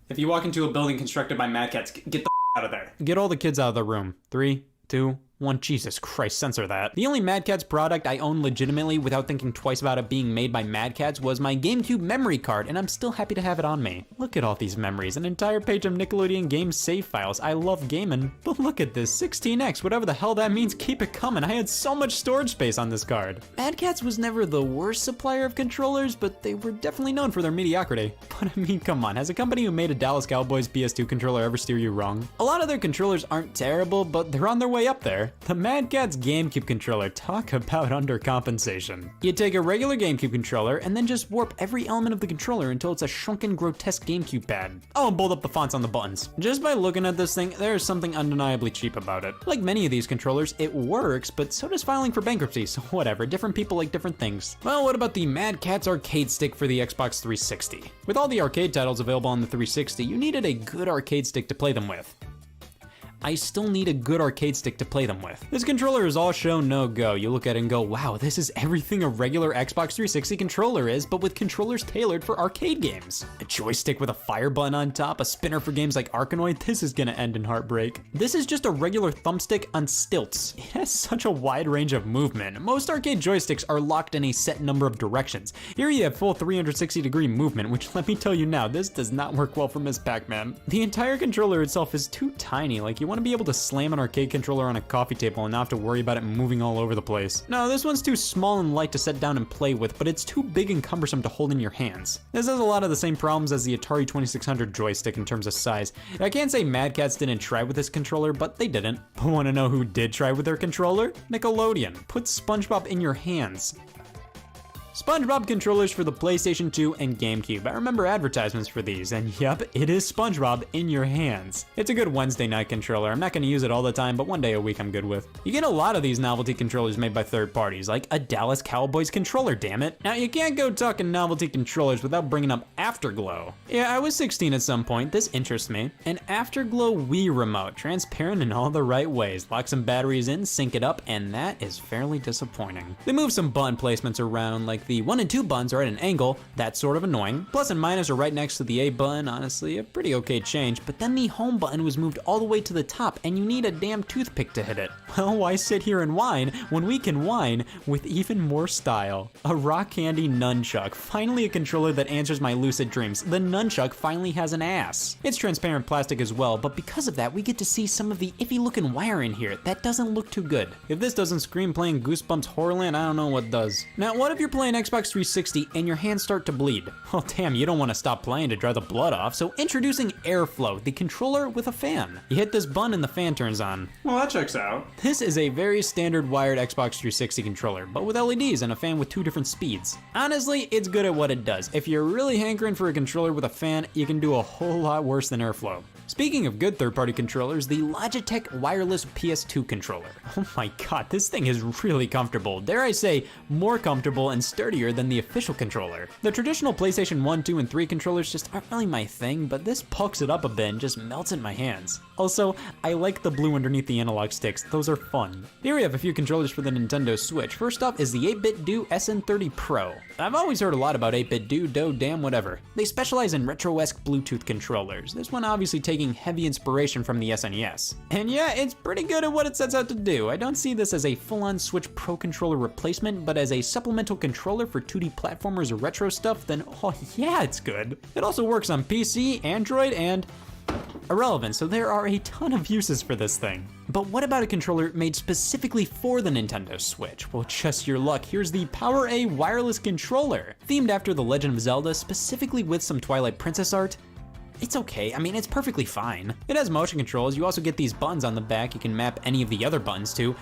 If you walk into a building constructed by Mad Catz, get the out of there. Get all the kids out of the room. 3, 2, 1. Jesus Christ, censor that. The only Mad Catz product I own legitimately without thinking twice about it being made by Mad Catz was my GameCube memory card, and I'm still happy to have it on me. Look at all these memories, an entire page of Nickelodeon game save files. I love gaming. But look at this, 16X, whatever the hell that means, keep it coming. I had so much storage space on this card. Mad Catz was never the worst supplier of controllers, but they were definitely known for their mediocrity. But come on, has a company who made a Dallas Cowboys PS2 controller ever steer you wrong? A lot of their controllers aren't terrible, but they're on their way up there. controller. The Mad Catz GameCube controller, talk about undercompensation. You take a regular GameCube controller and then just warp every element of the controller until it's a shrunken, grotesque GameCube pad. Oh, and bold up the fonts on the buttons. Just by looking at this thing, there is something undeniably cheap about it. Like many of these controllers, it works, but so does filing for bankruptcy, so whatever, different people like different things. Well, what about the Mad Catz arcade stick for the Xbox 360? With all the arcade titles available on the 360, you needed a good arcade stick to play them with. I still need a good arcade stick to play them with. This controller is all show, no go. You look at it and go, wow, this is everything a regular Xbox 360 controller is, but with controllers tailored for arcade games. A joystick with a fire button on top, a spinner for games like Arkanoid, this is gonna end in heartbreak. This is just a regular thumbstick on stilts. It has such a wide range of movement. Most arcade joysticks are locked in a set number of directions. Here you have full 360-degree movement, which let me tell you now, this does not work well for Ms. Pac-Man. The entire controller itself is too tiny, like you want to be able to slam an arcade controller on a coffee table and not have to worry about it moving all over the place. No, this one's too small and light to set down and play with, but it's too big and cumbersome to hold in your hands. This has a lot of the same problems as the Atari 2600 joystick in terms of size. I can't say Mad Catz didn't try with this controller, but they didn't. But wanna know who did try with their controller? Nickelodeon. Put SpongeBob in your hands. SpongeBob controllers for the PlayStation 2 and GameCube. I remember advertisements for these, and yep, it is SpongeBob in your hands. It's a good Wednesday night controller. I'm not gonna use it all the time, but one day a week I'm good with. You get a lot of these novelty controllers made by third parties, like a Dallas Cowboys controller, damn it. Now, you can't go talking novelty controllers without bringing up Afterglow. Yeah, I was 16 at some point, this interests me. An Afterglow Wii remote, transparent in all the right ways. Lock some batteries in, sync it up, and that is fairly disappointing. They move some button placements around, like the 1 and 2 buttons are at an angle, that's sort of annoying. Plus and minus are right next to the A button, honestly, a pretty okay change, but then the home button was moved all the way to the top and you need a damn toothpick to hit it. Well, why sit here and whine when we can whine with even more style? A rock candy nunchuck, finally a controller that answers my lucid dreams. The nunchuck finally has an ass. It's transparent plastic as well, but because of that, we get to see some of the iffy looking wire in here. That doesn't look too good. If this doesn't scream playing Goosebumps Horrorland, I don't know what does. Now, what if you're playing Xbox 360 and your hands start to bleed? Well, damn, you don't want to stop playing to dry the blood off, so introducing Airflow, the controller with a fan. You hit this button and the fan turns on. Well, that checks out. This is a very standard wired Xbox 360 controller, but with LEDs and a fan with 2 different speeds. Honestly, it's good at what it does. If you're really hankering for a controller with a fan, you can do a whole lot worse than Airflow. Speaking of good third-party controllers, the Logitech wireless PS2 controller. Oh my god, this thing is really comfortable. Dare I say, more comfortable and sturdier than the official controller. The traditional PlayStation 1, 2, and 3 controllers just aren't really my thing, but this bulks it up a bit and just melts in my hands. Also, I like the blue underneath the analog sticks, those are fun. Here we have a few controllers for the Nintendo Switch. First up is the 8BitDo SN30 Pro. I've always heard a lot about 8BitDo, damn whatever. They specialize in retro-esque Bluetooth controllers. This one obviously taking heavy inspiration from the SNES. And yeah, it's pretty good at what it sets out to do. I don't see this as a full-on Switch Pro controller replacement, but as a supplemental controller for 2D platformers or retro stuff, then oh yeah, it's good. It also works on PC, Android, and irrelevant, so there are a ton of uses for this thing. But what about a controller made specifically for the Nintendo Switch? Well, just your luck, here's the PowerA wireless controller. Themed after The Legend of Zelda, specifically with some Twilight Princess art. It's okay, I mean, it's perfectly fine. It has motion controls, you also get these buttons on the back you can map any of the other buttons to.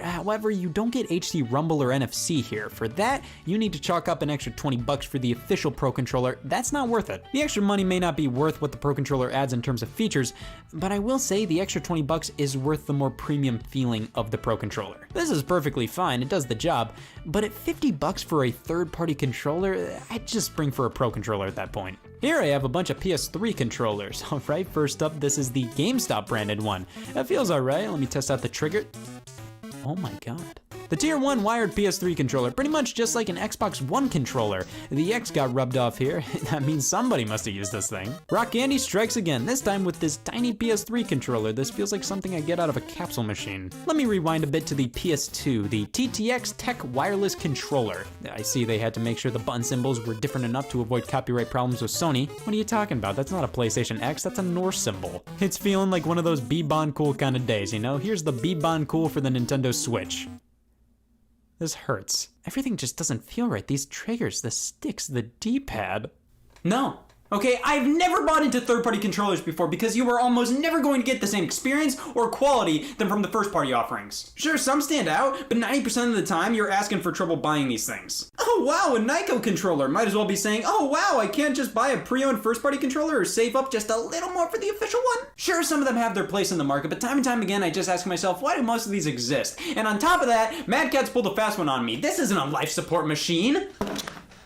However, you don't get HD Rumble or NFC here. For that, you need to chalk up an extra 20 bucks for the official Pro Controller. That's not worth it. The extra money may not be worth what the Pro Controller adds in terms of features, but I will say the extra 20 bucks is worth the more premium feeling of the Pro Controller. This is perfectly fine, it does the job, but at 50 bucks for a third-party controller, I'd just spring for a Pro Controller at that point. Here I have a bunch of PS3 controllers. All right, first up, this is the GameStop branded one. That feels all right. Let me test out the trigger. Oh my god. The Tier 1 wired PS3 controller, pretty much just like an Xbox One controller. The X got rubbed off here. That means somebody must have used this thing. Rock Candy strikes again, this time with this tiny PS3 controller. This feels like something I get out of a capsule machine. Let me rewind a bit to the PS2, the TTX Tech wireless controller. I see they had to make sure the button symbols were different enough to avoid copyright problems with Sony. What are you talking about? That's not a PlayStation X, that's a Norse symbol. It's feeling like one of those B-Bon cool kind of days, you know? Here's the B-Bon cool for the Nintendo Switch. This hurts. Everything just doesn't feel right. These triggers, the sticks, the D-pad. No, Okay, I've never bought into third-party controllers before because you are almost never going to get the same experience or quality than from the first-party offerings. Sure, some stand out, but 90% of the time you're asking for trouble buying these things. Oh wow, a Nyko controller. Might as well be saying, oh wow, I can't just buy a pre-owned first-party controller or save up just a little more for the official one? Sure, some of them have their place in the market, but time and time again I just ask myself, why do most of these exist? And on top of that, Mad Catz pulled a fast one on me. This isn't a life support machine.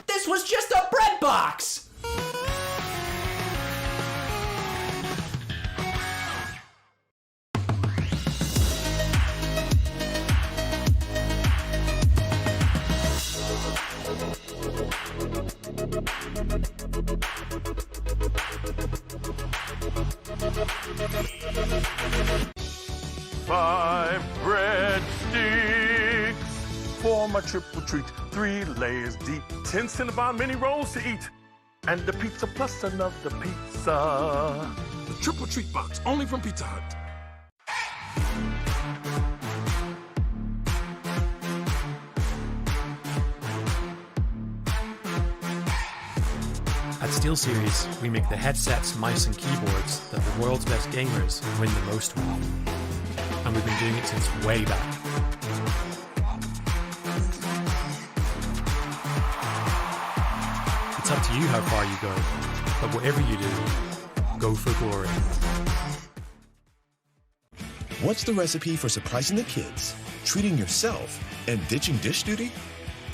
This was just a bread box! 5 breadsticks for my triple treat. 3 layers deep, 10 Cinnabon mini rolls to eat, and the pizza plus another pizza. The triple treat box, only from Pizza Hut. At SteelSeries, we make the headsets, mice, and keyboards that the world's best gamers win the most with. And we've been doing it since way back. It's up to you how far you go, but whatever you do, go for glory. What's the recipe for surprising the kids, treating yourself, and ditching dish duty?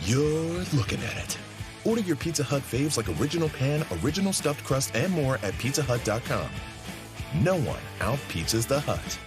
You're looking at it. Order your Pizza Hut faves like original pan, original stuffed crust, and more at pizzahut.com. No one out-pizzas the Hut.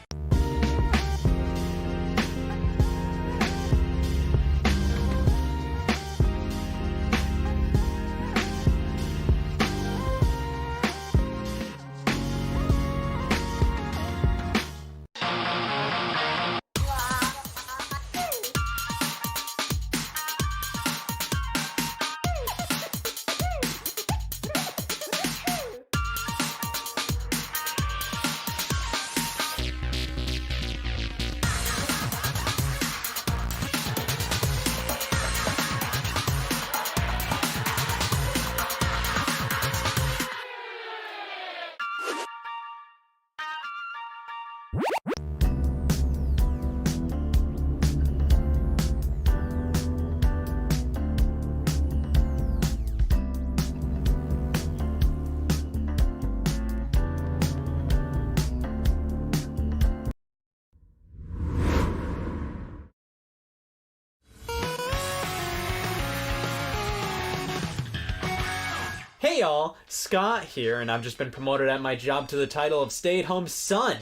Hey y'all, Scott here, and I've just been promoted at my job to the title of stay-at-home son.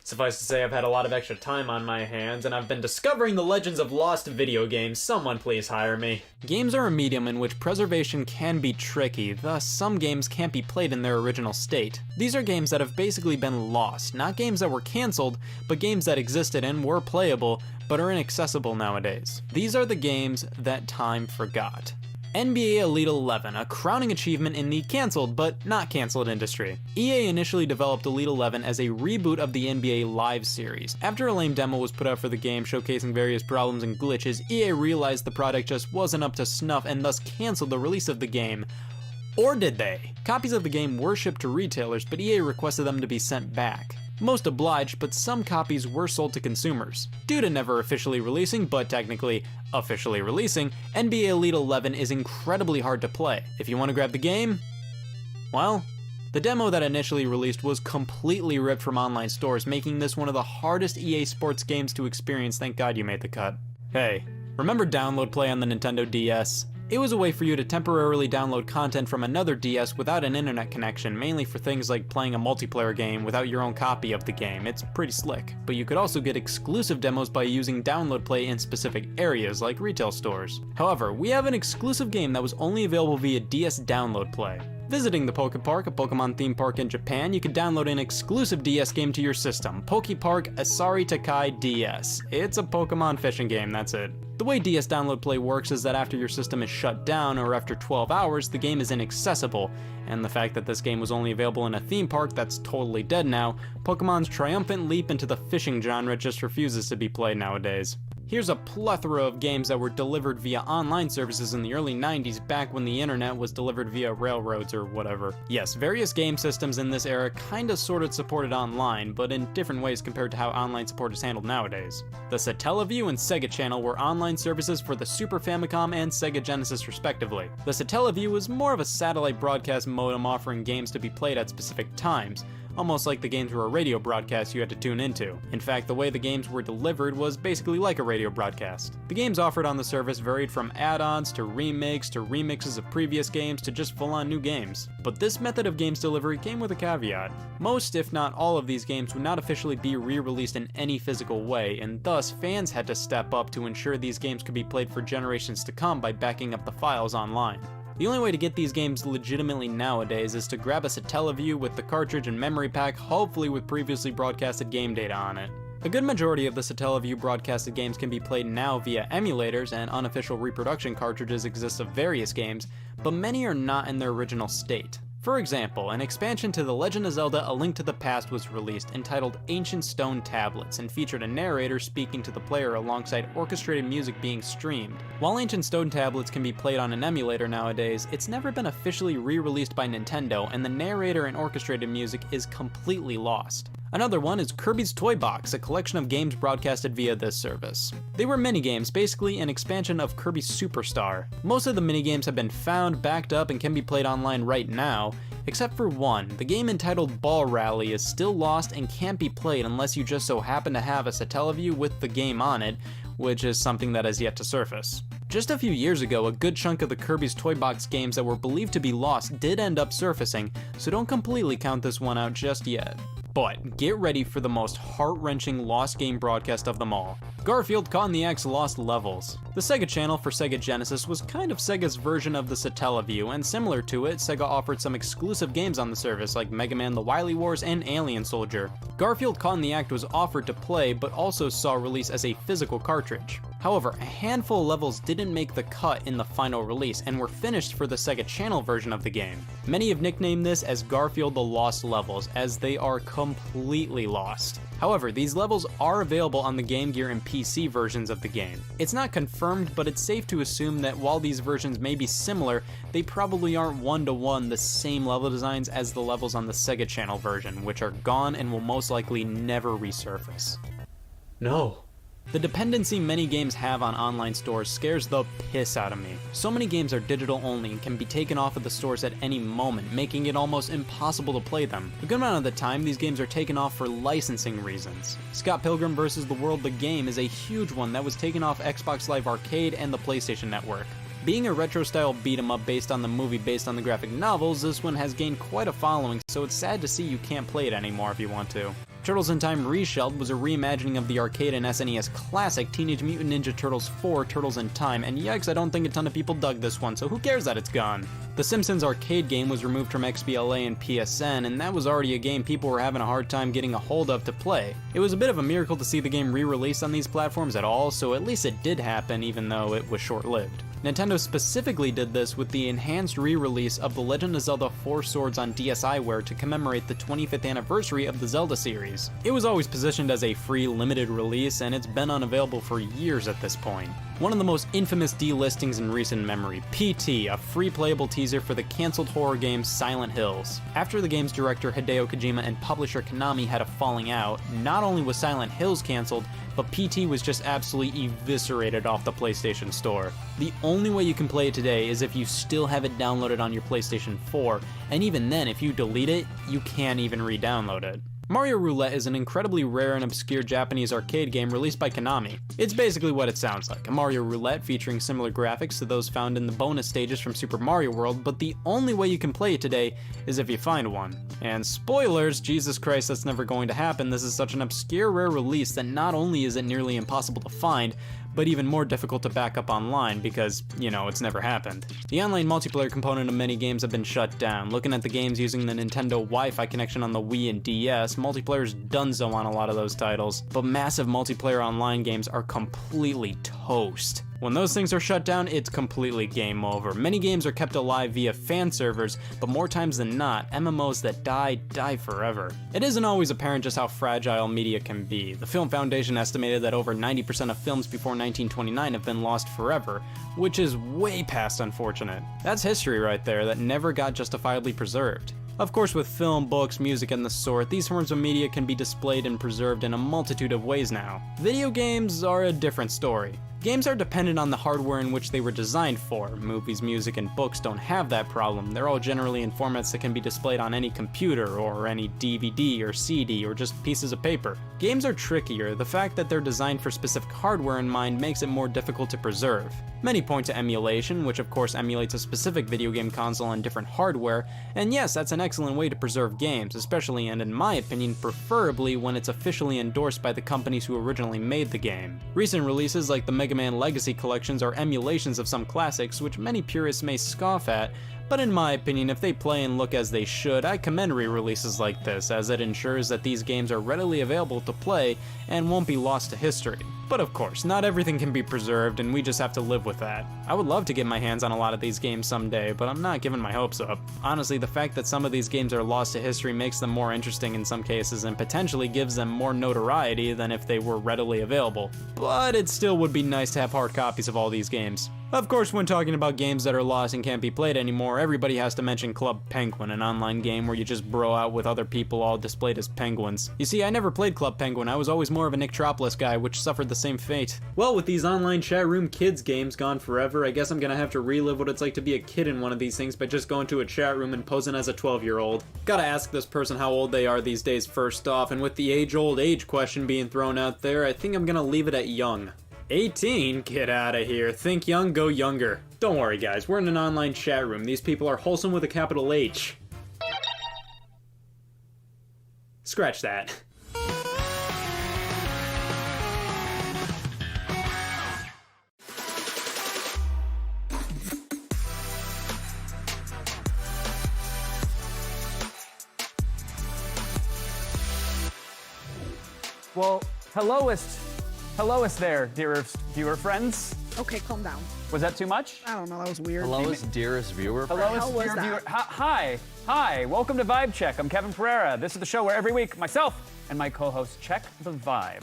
Suffice to say, I've had a lot of extra time on my hands, and I've been discovering the legends of lost video games. Someone please hire me. Games are a medium in which preservation can be tricky, thus some games can't be played in their original state. These are games that have basically been lost, not games that were cancelled, but games that existed and were playable, but are inaccessible nowadays. These are the games that time forgot. NBA Elite 11, a crowning achievement in the cancelled but not cancelled industry. EA initially developed Elite 11 as a reboot of the NBA Live series. After a lame demo was put out for the game showcasing various problems and glitches, EA realized the product just wasn't up to snuff and thus cancelled the release of the game. Or did they? Copies of the game were shipped to retailers, but EA requested them to be sent back. Most obliged, but some copies were sold to consumers. Due to never officially releasing, but technically officially releasing, NBA Elite 11 is incredibly hard to play. If you want to grab the game, well, the demo that initially released was completely ripped from online stores, making this one of the hardest EA Sports games to experience. Thank God you made the cut. Hey, remember Download Play on the Nintendo DS? It was a way for you to temporarily download content from another DS without an internet connection, mainly for things like playing a multiplayer game without your own copy of the game. It's pretty slick. But you could also get exclusive demos by using Download Play in specific areas like retail stores. However, we have an exclusive game that was only available via DS Download Play. Visiting the Poke Park, a Pokemon theme park in Japan, you can download an exclusive DS game to your system, Poke Park Asari Takai DS. It's a Pokemon fishing game, that's it. The way DS Download Play works is that after your system is shut down or after 12 hours, the game is inaccessible. And the fact that this game was only available in a theme park that's totally dead now, Pokemon's triumphant leap into the fishing genre just refuses to be played nowadays. Here's a plethora of games that were delivered via online services in the early 90s, back when the internet was delivered via railroads or whatever. Yes, various game systems in this era kinda sorta supported online, but in different ways compared to how online support is handled nowadays. The Satellaview and Sega Channel were online services for the Super Famicom and Sega Genesis respectively. The Satellaview was more of a satellite broadcast modem offering games to be played at specific times, almost like the games were a radio broadcast you had to tune into. In fact, the way the games were delivered was basically like a radio broadcast. The games offered on the service varied from add-ons to remakes to remixes of previous games to just full-on new games. But this method of games delivery came with a caveat. Most, if not all of these games would not officially be re-released in any physical way, and thus fans had to step up to ensure these games could be played for generations to come by backing up the files online. The only way to get these games legitimately nowadays is to grab a Satellaview with the cartridge and memory pack, hopefully with previously broadcasted game data on it. A good majority of the Satellaview broadcasted games can be played now via emulators, and unofficial reproduction cartridges exist of various games, but many are not in their original state. For example, an expansion to The Legend of Zelda: A Link to the Past was released, entitled Ancient Stone Tablets, and featured a narrator speaking to the player alongside orchestrated music being streamed. While Ancient Stone Tablets can be played on an emulator nowadays, it's never been officially re-released by Nintendo, and the narrator and orchestrated music is completely lost. Another one is Kirby's Toy Box, a collection of games broadcasted via this service. They were minigames, basically an expansion of Kirby Superstar. Most of the minigames have been found, backed up, and can be played online right now, except for one. The game entitled Ball Rally is still lost and can't be played unless you just so happen to have a Satellaview with the game on it, which is something that has yet to surface. Just a few years ago, a good chunk of the Kirby's Toy Box games that were believed to be lost did end up surfacing, so don't completely count this one out just yet. But get ready for the most heart-wrenching lost game broadcast of them all. Garfield Caught in the Act Lost Levels. The Sega Channel for Sega Genesis was kind of Sega's version of the Satellaview, and similar to it, Sega offered some exclusive games on the service like Mega Man The Wily Wars and Alien Soldier. Garfield Caught in the Act was offered to play, but also saw release as a physical cartridge. However, a handful of levels didn't make the cut in the final release and were finished for the Sega Channel version of the game. Many have nicknamed this as Garfield the Lost Levels, as they are completely lost. However, these levels are available on the Game Gear and PC versions of the game. It's not confirmed, but it's safe to assume that while these versions may be similar, they probably aren't one-to-one the same level designs as the levels on the Sega Channel version, which are gone and will most likely never resurface. No. The dependency many games have on online stores scares the piss out of me. So many games are digital only and can be taken off of the stores at any moment, making it almost impossible to play them. A good amount of the time, these games are taken off for licensing reasons. Scott Pilgrim vs. the World the game is a huge one that was taken off Xbox Live Arcade and the PlayStation Network. Being a retro-style beat-em-up based on the movie based on the graphic novels, this one has gained quite a following, so it's sad to see you can't play it anymore if you want to. Turtles in Time Reshelled was a reimagining of the arcade and SNES classic Teenage Mutant Ninja Turtles 4 Turtles in Time, and yikes, I don't think a ton of people dug this one, so who cares that it's gone? The Simpsons arcade game was removed from XBLA and PSN, and that was already a game people were having a hard time getting a hold of to play. It was a bit of a miracle to see the game re-released on these platforms at all, so at least it did happen even though it was short-lived. Nintendo specifically did this with the enhanced re-release of The Legend of Zelda 4 Swords on DSiWare to commemorate the 25th anniversary of the Zelda series. It was always positioned as a free limited release, and it's been unavailable for years at this point. One of the most infamous delistings in recent memory, PT, a free playable teaser for the cancelled horror game Silent Hills. After the game's director Hideo Kojima and publisher Konami had a falling out, not only was Silent Hills cancelled, but PT was just absolutely eviscerated off the PlayStation Store. The only way you can play it today is if you still have it downloaded on your PlayStation 4, and even then, if you delete it, you can't even re-download it. Mario Roulette is an incredibly rare and obscure Japanese arcade game released by Konami. It's basically what it sounds like, a Mario Roulette featuring similar graphics to those found in the bonus stages from Super Mario World, but the only way you can play it today is if you find one. And spoilers, Jesus Christ, that's never going to happen. This is such an obscure rare release that not only is it nearly impossible to find, but even more difficult to back up online because, it's never happened. The online multiplayer component of many games have been shut down. Looking at the games using the Nintendo Wi-Fi connection on the Wii and DS, multiplayer's donezo on a lot of those titles, but massive multiplayer online games are completely toast. When those things are shut down, it's completely game over. Many games are kept alive via fan servers, but more times than not, MMOs that die forever. It isn't always apparent just how fragile media can be. The Film Foundation estimated that over 90% of films before 1929 have been lost forever, which is way past unfortunate. That's history right there that never got justifiably preserved. Of course, with film, books, music, and the sort, these forms of media can be displayed and preserved in a multitude of ways now. Video games are a different story. Games are dependent on the hardware in which they were designed for. Movies, music, and books don't have that problem. They're all generally in formats that can be displayed on any computer, or any DVD or CD, or just pieces of paper. Games are trickier. The fact that they're designed for specific hardware in mind makes it more difficult to preserve. Many point to emulation, which of course emulates a specific video game console on different hardware, and yes, that's an excellent way to preserve games, especially and in my opinion, preferably when it's officially endorsed by the companies who originally made the game. Recent releases like the Mega Man Legacy collections are emulations of some classics, which many purists may scoff at, but in my opinion, if they play and look as they should, I commend re-releases like this, as it ensures that these games are readily available to play and won't be lost to history. But of course, not everything can be preserved, and we just have to live with that. I would love to get my hands on a lot of these games someday, but I'm not giving my hopes up. Honestly, the fact that some of these games are lost to history makes them more interesting in some cases, and potentially gives them more notoriety than if they were readily available. But it still would be nice to have hard copies of all these games. Of course, when talking about games that are lost and can't be played anymore, everybody has to mention Club Penguin, an online game where you just bro out with other people all displayed as penguins. You see, I never played Club Penguin. I was always more of a Nicktropolis guy, which suffered the same fate. Well, with these online chat room kids games gone forever, I guess I'm gonna have to relive what it's like to be a kid in one of these things by just going to a chat room and posing as a 12-year-old. Gotta ask this person how old they are these days first off, and with the age-old age question being thrown out there, I think I'm gonna leave it at young. 18? Get out of here. Think young, go younger. Don't worry guys, we're in an online chat room. These people are wholesome with a capital H. Scratch that. Well, helloest there, dearest viewer friends. Okay, calm down. Was that too much? I don't know, that was weird. Helloest dearest viewer friend. Helloest dear viewer. Hi, welcome to Vibe Check. I'm Kevin Pereira. This is the show where every week myself and my co-host check the vibe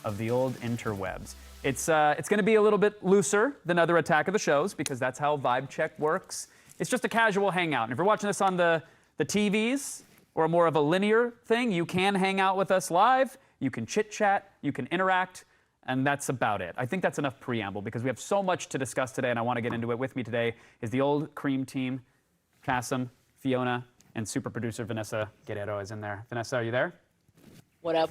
of the old interwebs. It's gonna be a little bit looser than other Attack of the shows because that's how Vibe Check works. It's just a casual hangout. And if you're watching this on the TVs or more of a linear thing, you can hang out with us live. You can chit chat, you can interact, and that's about it. I think that's enough preamble because we have so much to discuss today and I want to get into it. With me today is the old cream team, Kasim, Fiona, and super producer Vanessa Guerrero is in there. Vanessa, are you there? What up?